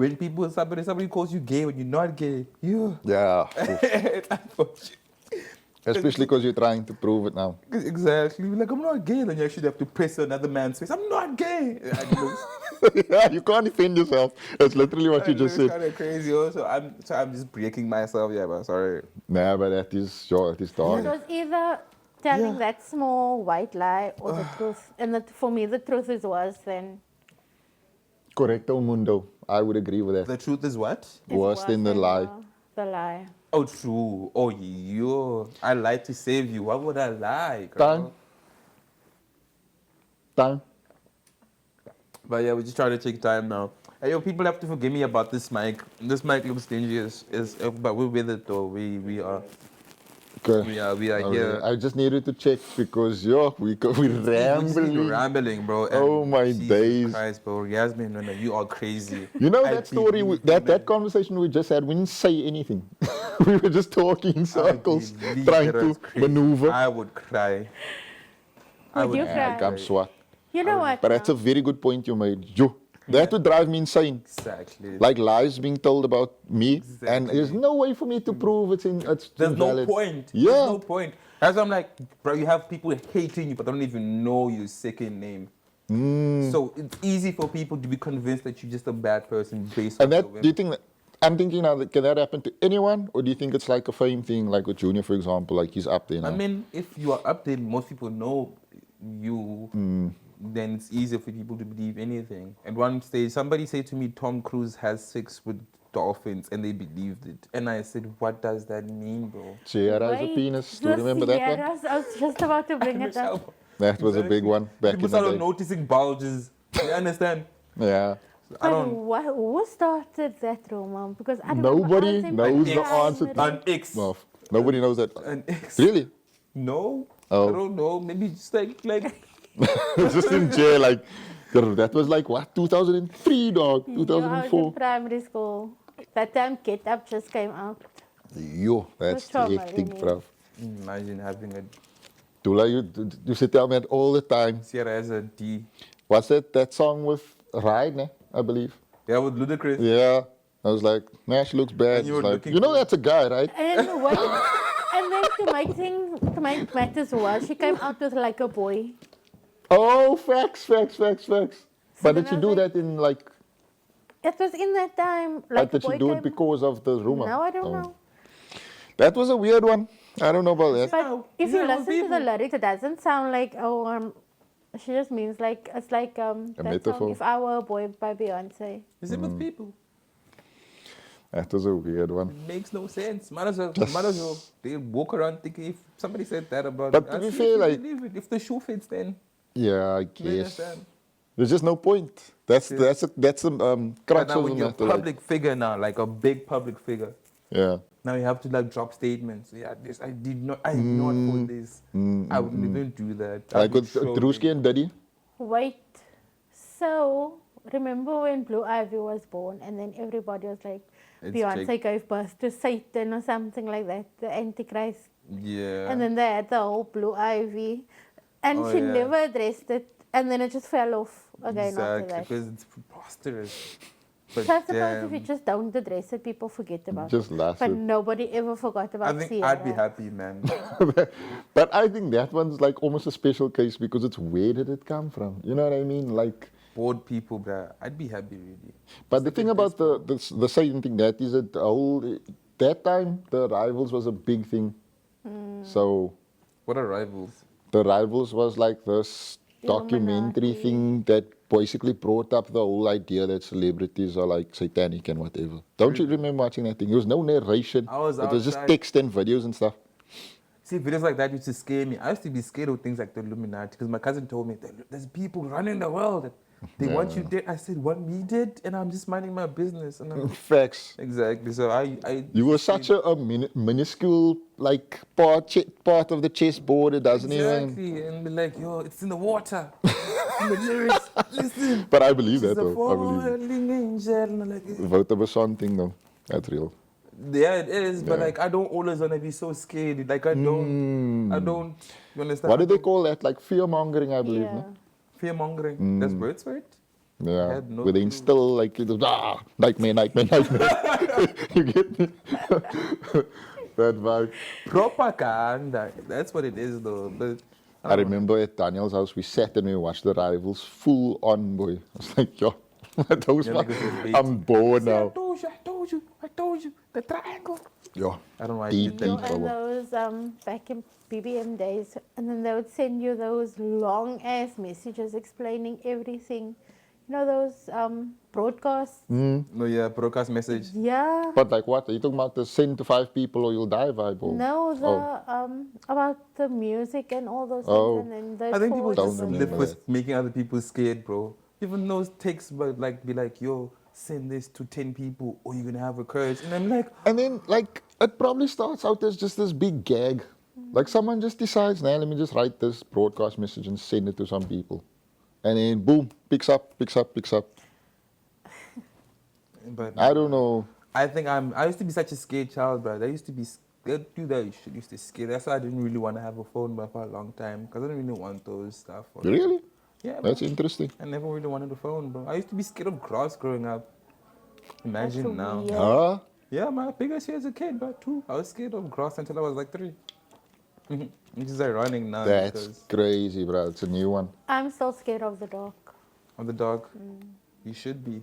when somebody calls you gay when you're not gay. Yeah. Yeah. It's unfortunate. Especially because you're trying to prove it now. Exactly. Like, I'm not gay, then you actually have to press another man's face. I'm not gay. I know. Yeah, you can't defend yourself. That's literally what you just It's said. kind of crazy. Also, I'm just breaking myself. Yeah, but sorry. Nah, but that is sure, it is It dark. was either telling that small white lie or the truth. And for me, the truth is worse than... Correcto mundo. I would agree with that. The truth is what? is Worse than the lie. The lie. Oh, true. Oh, yo. I lied to save you. Why would I lie, Time. girl? Time. But yeah, we're just trying to take time now. Hey, yo, people have to forgive me about this mic. This mic looks dangerous. But we're with it though. We are Okay. we are here. I just needed to check because we're We're just rambling. rambling, bro. And Oh, my Jesus days. Christ, bro. Yaasmeen, no, you are crazy. You know I that story, believe that conversation we just had, we didn't say anything. We were just talking in circles, I believe trying that to was crazy. maneuver. I would cry. Would you Yeah, cry? I'm swat. You know what? But that's a very good point you made. That would drive me insane. Exactly. Like lies being told about me, and there's Exactly. no way for me to prove it's There's no invalid. point. Yeah. There's no point. That's why I'm like, bro, you have people hating you, but don't even know your second name. So it's easy for people to be convinced that you're just a bad person based And on that, do you think that, I'm thinking now, can that happen to anyone? Or do you think it's like a fame thing, like with Junior, for example, like he's up there now? I mean, if you are up there, most people know you, then it's easier for people to believe anything. At one stage, somebody said to me, Tom Cruise has sex with dolphins, and they believed it. And I said, what does that mean, bro? Sierra is a Wait, penis. Do you the remember that one? Sierras, I was just about to bring it up. That was a big one back People in the started day. noticing bulges. You understand? Yeah. I But don't. who started that rumor? Because I don't Nobody remember. knows An the ex. answer to An ex. No, nobody knows that. An ex. Really? No. Oh. I don't know. Maybe just like Just in jail, like, that was like, what, 2003, dog? I was in 2004? primary school. That time Get Up just came out. Yo, that's trauma, hectic, really. bruv. imagine having a Tula, you sit tell me that all the time. Sierra as a D. Was it that song with Ride, ne? I believe? Yeah, with Ludacris. Yeah. I was like, man, she looks bad. And you were It's like, looking you know for- that's a guy, right? And what? And then to make matters worse, she came out with like a boy. Oh, facts. But then did she I was do like- that in like, It was in that time. or Like did a boy she do it came. because of the rumor? No, I don't Oh. know. That was a weird one. I don't know about that. But if Yeah, you well, listen to the people- lyrics, it doesn't sound like she just means like it's like that metaphor. song "If I Were a Boy" by Beyonce. Is it with people? That was a weird one. It makes no sense. Might as well. They walk around thinking if somebody said that about But it. to I be see fair, if you like- believe it. If the shoe fits, then Yeah, I you guess. understand. There's just no point. That's Yeah. a But crux now of the when you're a matter. Like, public figure now, like a big public figure, yeah. now you have to like drop statements. Yeah, this I did not for this. I would never do that. I'd Like be with trolling. Drewski and Daddy. Wait, so remember when Blue Ivy was born, and then everybody was like, It's Beyonce fake. gave birth to Satan or something like that, the Antichrist. Yeah. And then they had the whole Blue Ivy, and Oh, she yeah. never addressed it, and then it just fell off again after exactly, that. because it's preposterous. But So I suppose if damn, you just don't address it, people forget about Just it. laugh But it. nobody ever forgot about I think Sierra. I'd be happy, man. But I think that one's like almost a special case because it's where did it come from? You know what I mean? Like, Bored people, bruh. I'd be happy, really. but the thing about the same thing that is that the whole that time the rivals was a big thing. So What are rivals? the rivals was like this documentary Illuminati. thing that basically brought up the whole idea that celebrities are like satanic and whatever. Don't you remember watching that thing? There was no narration. I was it was just outside. text and videos and stuff. See, videos like that used to scare me. I used to be scared of things like the Illuminati because my cousin told me that there's people running the world. That they want you dead. I said, what, me dead? And I'm just minding my business. And I'm, Facts. exactly. So I You were such a minuscule like part of the chessboard. It doesn't even. exactly. And be like, yo, it's in the water. It's in the lyrics. Listen. But I believe She's that a though. I believe it. falling angel. And I'm like, Vote of a song thing though. That's real. yeah, it is. But Yeah. like, I don't always want to be so scared. Like, I don't. You understand? What do they call that? Like fear mongering, I believe. Yeah. No? Fear mongering. There's words for it? Yeah. had no Within clue. still like nightmare, nightmare, nightmare. You get me? That vibe. Propaganda. That's what it is, though. But I don't know. remember at Daniel's house, we sat and we watched the rivals full on, boy. I was like, yo, those Yeah, niggas was baiting. I'm bored See, I now. told you, I told you, I told you. The triangle. Yo, I don't know why I deep, did that. Yo, deep, and bro. those back in BBM days, and then they would send you those long ass messages explaining everything. You know those broadcasts? No, yeah, broadcast message. Yeah. But like what? Are you talking about the send to 5 people or you'll die vibe? Or? No, the Oh, about the music and all those Oh. things, and then they I think people forward Don't just the remember live videos. for making other people scared, bro. Even those texts, but like, be like, yo, send this to 10 people or you're gonna have a curse. And I'm like, And then, like, it probably starts out as just this big gag. Like, someone just decides, nah, let me just write this broadcast message and send it to some people. And then, boom, picks up, picks up, picks up. but I don't know. I think I used to be such a scared child, bro. I used to be do that shit used to scare. That's why I didn't really want to have a phone but for a long time because I didn't really want those stuff. Really? Yeah, That's bro. interesting. I never really wanted a phone, bro. I used to be scared of grass growing up. Imagine That's now. weird. Huh? Yeah, my biggest fear as a kid, but too. I was scared of grass until I was like 3. Which is ironic now That's because crazy, bro. It's a new one. I'm still scared of the dark. of the dog. You should be.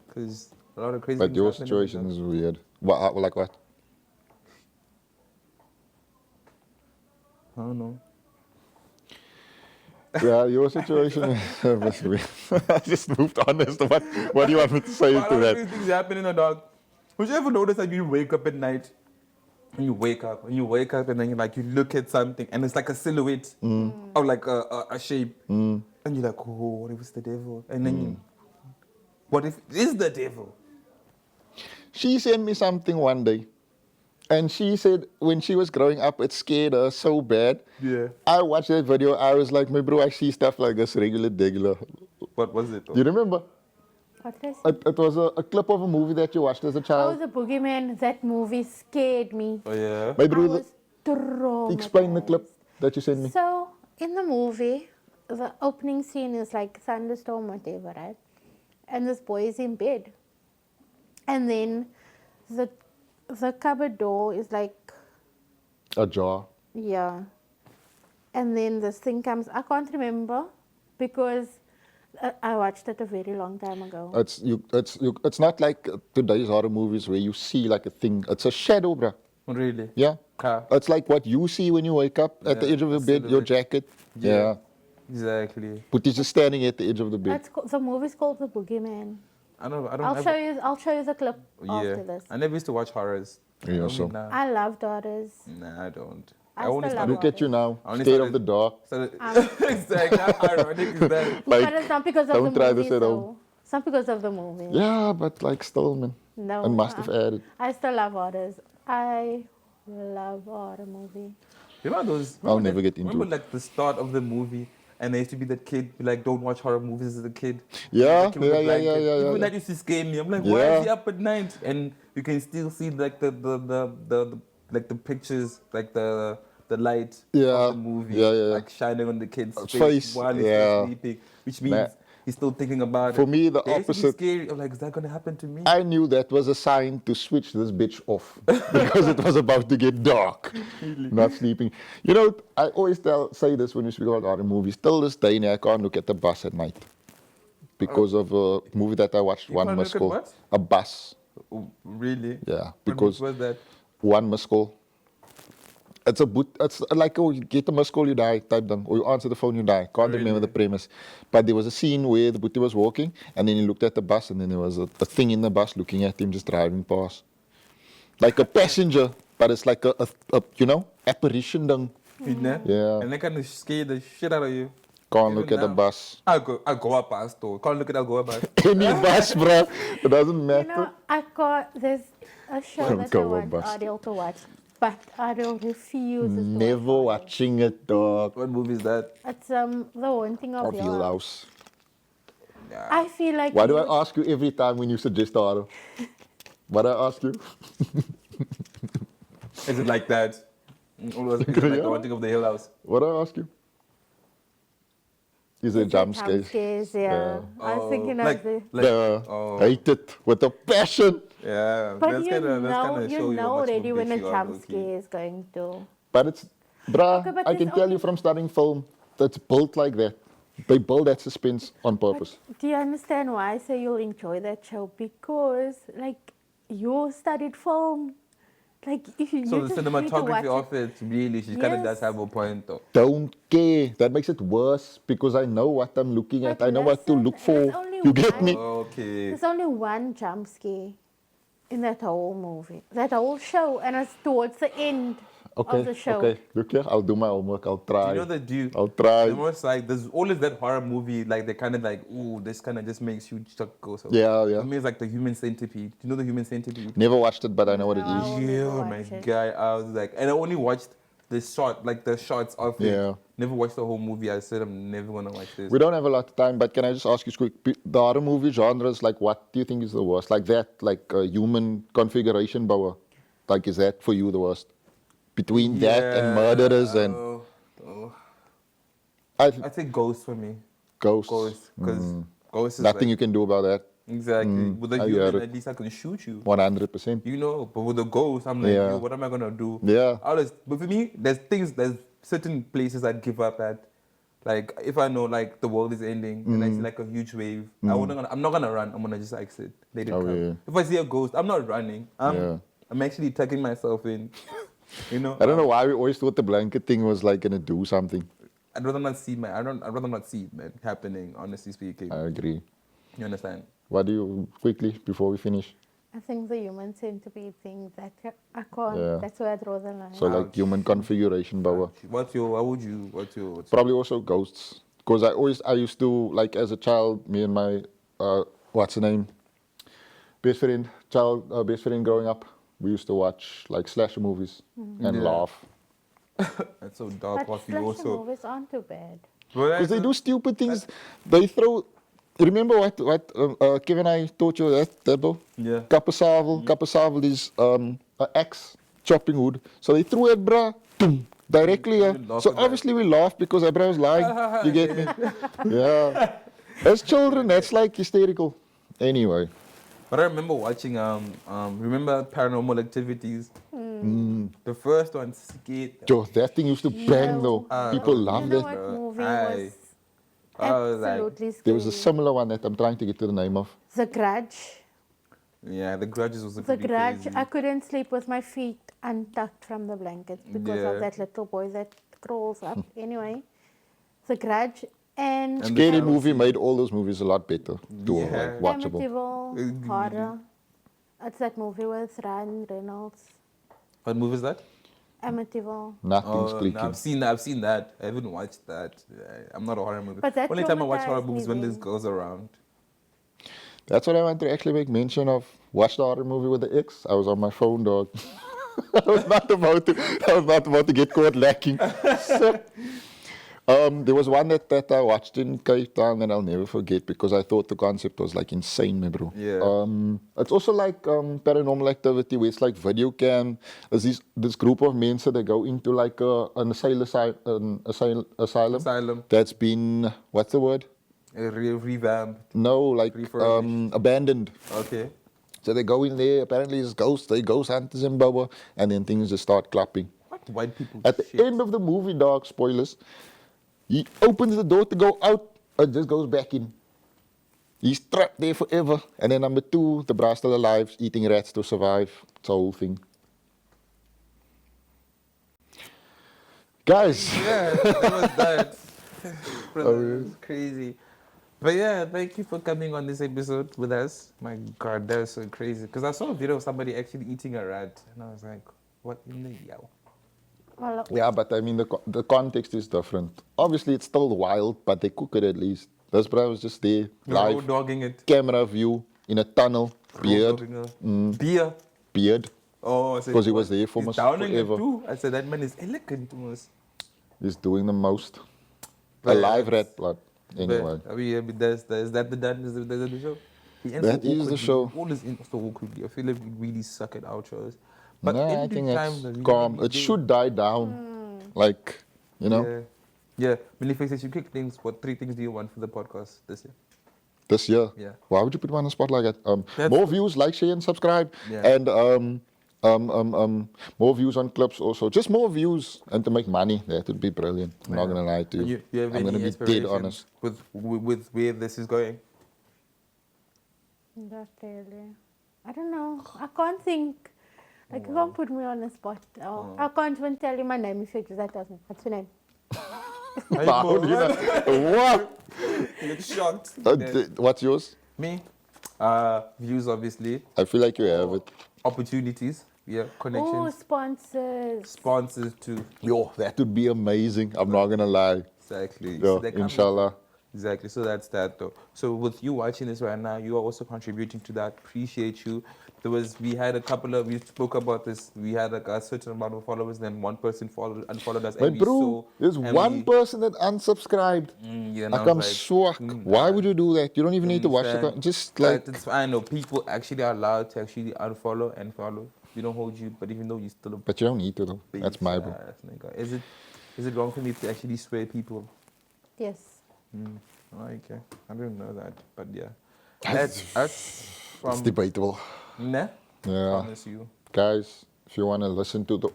Because a lot of crazy But things your happen in the situation dark. is weird. What, like what? I don't know. Yeah, your situation was weird. I just moved on as to what do you want me to say A lot to of that? crazy things happen in the dark. Would you ever notice that you wake up at night and you wake up and then you look at something and it's like a silhouette or like a shape and you're like, oh, what if it's the devil? And then you, what if it is the devil? She sent me something one day. And she said when she was growing up, it scared her so bad. Yeah. I watched that video. I was like, my bro, I see stuff like this regular. What was it? Do you remember? What did I say? It was a clip of a movie that you watched as a Oh, child. the boogeyman. That movie scared me. Oh, yeah. My I bro, was traumatized. explain the clip that you sent me. So, in the movie, the opening scene is like thunderstorm, whatever, right? And this boy is in bed. And then the cupboard door is like, A jar. yeah. And then this thing comes. I can't remember because I watched it a very long time ago. It's not like today's horror movies where you see like a thing. It's a shadow, bruh. Really? Yeah. Car. It's like what you see when you wake up at the Yeah, edge of a your bed, your silhouette. jacket. Yeah. Exactly. But he's just standing at the edge of the bed. The movie's called The Boogeyman. I don't I'll show you the clip after this. I never used to watch horrors. Yeah, Only so. now. I love daughters. Nah, I don't. I only still love started. Look at you now, I only scared started- of the dark. Exactly. How ironic is that? Like, But it's not because of don't the try movie. this at home. So. It's not because of the movie. Yeah, but like still, man. No. And must have added. I still love horrors. I love horror movie. Remember those? I'll remember never get into Remember it. like the start of the movie, and there used to be that kid like, don't watch horror movies as a kid. Yeah, The kid with the yeah. blanket. Even Yeah. that used to scare me. I'm like, why is he Yeah. up at night? And you can still see like the like the pictures, like the light Yeah. of the movie, Yeah. like shining on the kid's face, Face, while he's yeah. still sleeping, which means Nah. he's still thinking about it. For me, the They used to be opposite. scary. I'm like, is that gonna happen to me? I knew that was a sign to switch this bitch off because it was about to get dark. Not sleeping. You know, I always say this when we speak about horror movies. Till this day, I can't look at the bus at night because of a movie that I watched. You One can't missed look at call. what? A bus. Oh, really? Yeah, What because movie was that? one missed call. It's like, oh, you get a missed call, you die type thing, or you answer the phone, you die. Can't remember the premise. But there was a scene where the booty was walking, and then he looked at the bus, and then there was a thing in the bus looking at him just driving past. Like a passenger, but it's like a apparition thing. Yeah. And they kind of scare the shit out of you. Can't Even look at the now. bus. I'll go up past though. Can't look at I'll go up past. Any bus, bro. It doesn't You matter. know, there's a show Don't that I go on want bus. Adil to watch, but Adil refuses to Never watch it. watching it, dog. What movie is that? It's The Haunting of Of Hill Hill House. House. I feel like Why do you I ask you every time when you suggest horror? Why do I ask you? Is it like that? Or is it like Yeah. the Haunting of the Hill House? What do I ask you? Is the It's jump jump scares. scares, yeah. I was thinking of the... Hate it with a passion. Yeah, But that's you kind of know, show you how much already of a when a bitch you are, jump low-key. scare is going to... But it's, bruh, Okay, but I there's can tell you only- from studying film, that's built like that. They build that suspense on purpose. But do you understand why I say you'll enjoy that show? Because, like, you studied film. Like, if you So you the just need to watch cinematography of it, really, she kind of does Yes. have a point, though. Don't care. That makes it worse because I know what I'm looking at. But I know what to listen, look for. there's only You get me? Okay. There's only one jump scare in that whole movie, that whole show, and it's towards the end of the show. Okay. Look here, I'll do my homework. I'll try. You know that I'll try. Almost like there's always that horror movie, like they kind of like, ooh, this kind of just makes you chuckle. So Yeah. for me, it's like the Human Centipede. Do you know the Human Centipede? Never watched it, but I know what it No, I is. will never Yeah, my watch it. guy. I was like, and I only watched the shots of it. Yeah. Never watched the whole movie. I said I'm never gonna watch this. We don't have a lot of time, but can I just ask you quick? The horror movie genres, like what do you think is the worst? Like that, like human configuration power. Like is that for you the worst? Between that and murderers and I'd say Ghost for me. ghosts. Ghost, because Ghost is Nothing like, you can do about that. exactly. With a I human, hear it. at least I can shoot you. 100%. You know, but with the ghost, I'm like, Yeah. yo, what am I gonna do? Yeah. But for me, there's certain places I'd give up at. Like if I know like the world is ending and I see like a huge wave, I'm not gonna run. I'm gonna just exit, let it Oh, come. yeah. If I see a ghost, I'm not running. I'm actually tucking myself in. You know, I don't know why we always thought the blanket thing was like gonna do something. I'd rather not see it, man, happening. Honestly speaking, I agree. you understand? What do you quickly before we finish? I think the human centipede thing, that I can't, Yeah. that's where I draw the line. So like human configuration power. What's your Probably also ghosts. Because I used to, like as a child, me and my, what's the name? Best friend growing up, we used to watch like slasher movies and Yeah. laugh. That's so dark But of you slasher also. movies aren't too bad. Because they do stupid things. They throw, remember what Kevin and I taught you that, Debo? Yeah. Kappasavel is an axe chopping wood. So they threw it, bruh, boom, directly. You laugh So at that. obviously we laughed because our brother was lying. You get me? Yeah. As children, that's like hysterical. Anyway. But I remember watching remember Paranormal Activities. The first one scared. Yo, that thing used to bang though. People You loved know it. what movie Aye. was I was like, absolutely scary? There was a similar one that I'm trying to get to the name of. The Grudge. Yeah, The Grudge was The pretty Grudge. crazy. I couldn't sleep with my feet untucked from the blankets because Yeah. of that little boy that crawls up. Anyway, The Grudge and And Scary the movie made all those movies a lot better. Yeah. Watchable. Amityville Horror. It's that movie with Ryan Reynolds. What movie is that? Amityville. Nothing's No, creaking. I've seen that. I haven't watched that. I'm not a horror movie. But that Only time I watch horror traumatized movies me when there's then. girls around. That's what I want to actually make mention of. Watch the horror movie with the ex. I was on my phone, dog. I was not about to get caught lacking. So, there was one that I watched in Cape Town and I'll never forget because I thought the concept was like insane, me bro. Yeah. It's also like Paranormal Activity where it's like video cam. There's this group of men that they go into like an asylum that's been, what's the word? Revamped. No, like Refurbished. abandoned. Okay. So they go in there, apparently it's ghosts, they ghost hunters and blah, blah, and then things just start clapping. What white people At the shit. end of the movie, dog, spoilers, he opens the door to go out, it just goes back in. He's trapped there forever. And then number 2, the bra's still alive, eating rats to survive. It's a whole thing. Guys, Yeah, that was that. Brother, it was crazy. But yeah, thank you for coming on this episode with us. My God, that was so crazy. Because I saw a video of somebody actually eating a rat, and I was like, what in the hell? Well, yeah, but I mean, the context is different. Obviously, it's still wild, but they cook it at least. This bro was just there, Road live, dogging it. camera view, in a tunnel, beard, Beer. beard. Oh, I said, 'Cause he was there for he's most downing it forever. too. I said, that man is elegant almost. He's doing the most. But A live that's- rat blood. Anyway. But, is that the done? Is that the show? He ends That so is the awkwardly. show. All this ends so awkwardly. I feel like we really suck at outros. But No, I every think time it's that we calm. really It do- should die down. Like, you know? Yeah. Yeah, Manifestation, you quick things. What 3 things do you want for the podcast this year? This year. Yeah. Why would you put me on the spot like that? That's- More views, like, share, and subscribe. Yeah. And more views on clips also. Just more views and to make money. That would be brilliant. I'm not Yeah. gonna lie to And you. you have I'm gonna any be dead aspirations honest. with where this is going? Not really. I don't know. I can't think. Like, you can't put me on the spot. Oh, I can't even tell you my name if you just that doesn't. What's your name? Wow, you know, what? You look shocked. What's yours? Me? Views, obviously. I feel like you have it. Opportunities. Yeah, Oh, connections. sponsors. Sponsors too. Yo, that would be amazing. I'm not gonna lie. Exactly. Yo, they come with- inshallah. Exactly. So that's that though. So with you watching this right now, you are also contributing to that. Appreciate you. We had a couple of, we spoke about this. We had like a certain amount of followers, then one person unfollowed us. But we bro, saw, there's and one we- person that unsubscribed. Yeah, and I Like, was I'm like, shocked. Why nah. would you do that? You don't even need to watch Understand? it. Just But like, it's fine. No, people actually are allowed to actually unfollow and follow. We don't hold you, but even though you still a but you don't need to though. That's my bro. bitch ass nigga. Is it wrong for me to actually swear people? Yes. Oh, okay, I didn't know that, but yeah, That's- that's It's from debatable. nah. Yeah. Promise you. Guys, if you want to listen to the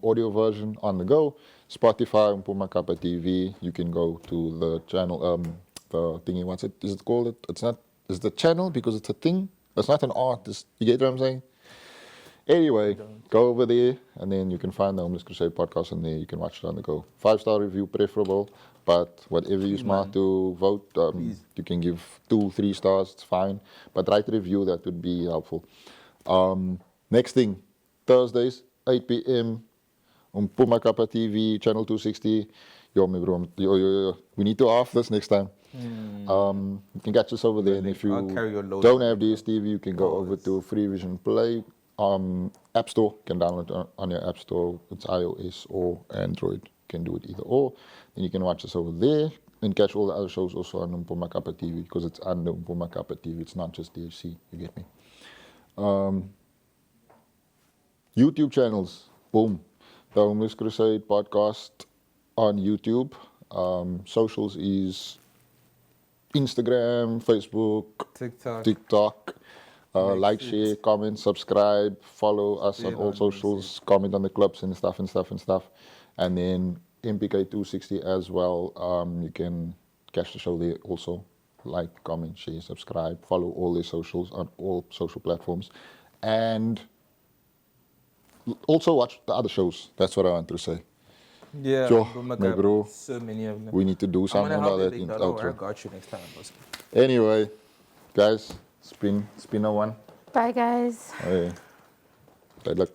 audio version on the go, Spotify, Mpumakapa TV, you can go to the channel, the thingy, what's it, is it called? It's not, it's the channel because it's a thing. It's not an artist. You get what I'm saying? Anyway, go over there and then you can find the Homeless Crusade podcast and there you can watch it on the go. 5-star review preferable, but whatever you smart to vote, you can give 2, 3 stars, it's fine. But write a review, that would be helpful. Next thing, Thursdays, 8 p.m. on Pumakapa TV, channel 260. Yo, my bro, we need to off this next time. You can catch us over there, and if I'll you carry your load don't on have DSTV, you can go over to Free Vision Play App Store. You can download it on your App Store. It's iOS or Android. You can do it either or. Then you can watch us over there and catch all the other shows also on Pumakapa TV because it's under Pumakapa TV. It's not just DFC. You get me? YouTube channels, boom. The Homeless Crusade podcast on YouTube. Socials is Instagram, Facebook, TikTok. Like, share, comment, subscribe, follow us on all socials, comment on the clubs and stuff. And then MPK260 as well. You can catch the show there also. Like, comment, share, subscribe, follow all their socials on all social platforms. And also watch the other shows. That's what I want to say. Yeah, Yo, oh my my God, bro, so many of them. we need to do I'm something gonna help about you that think in that over. I outro. got you next time, boss. Anyway, guys, spin a one. Bye, guys. Hey, good luck.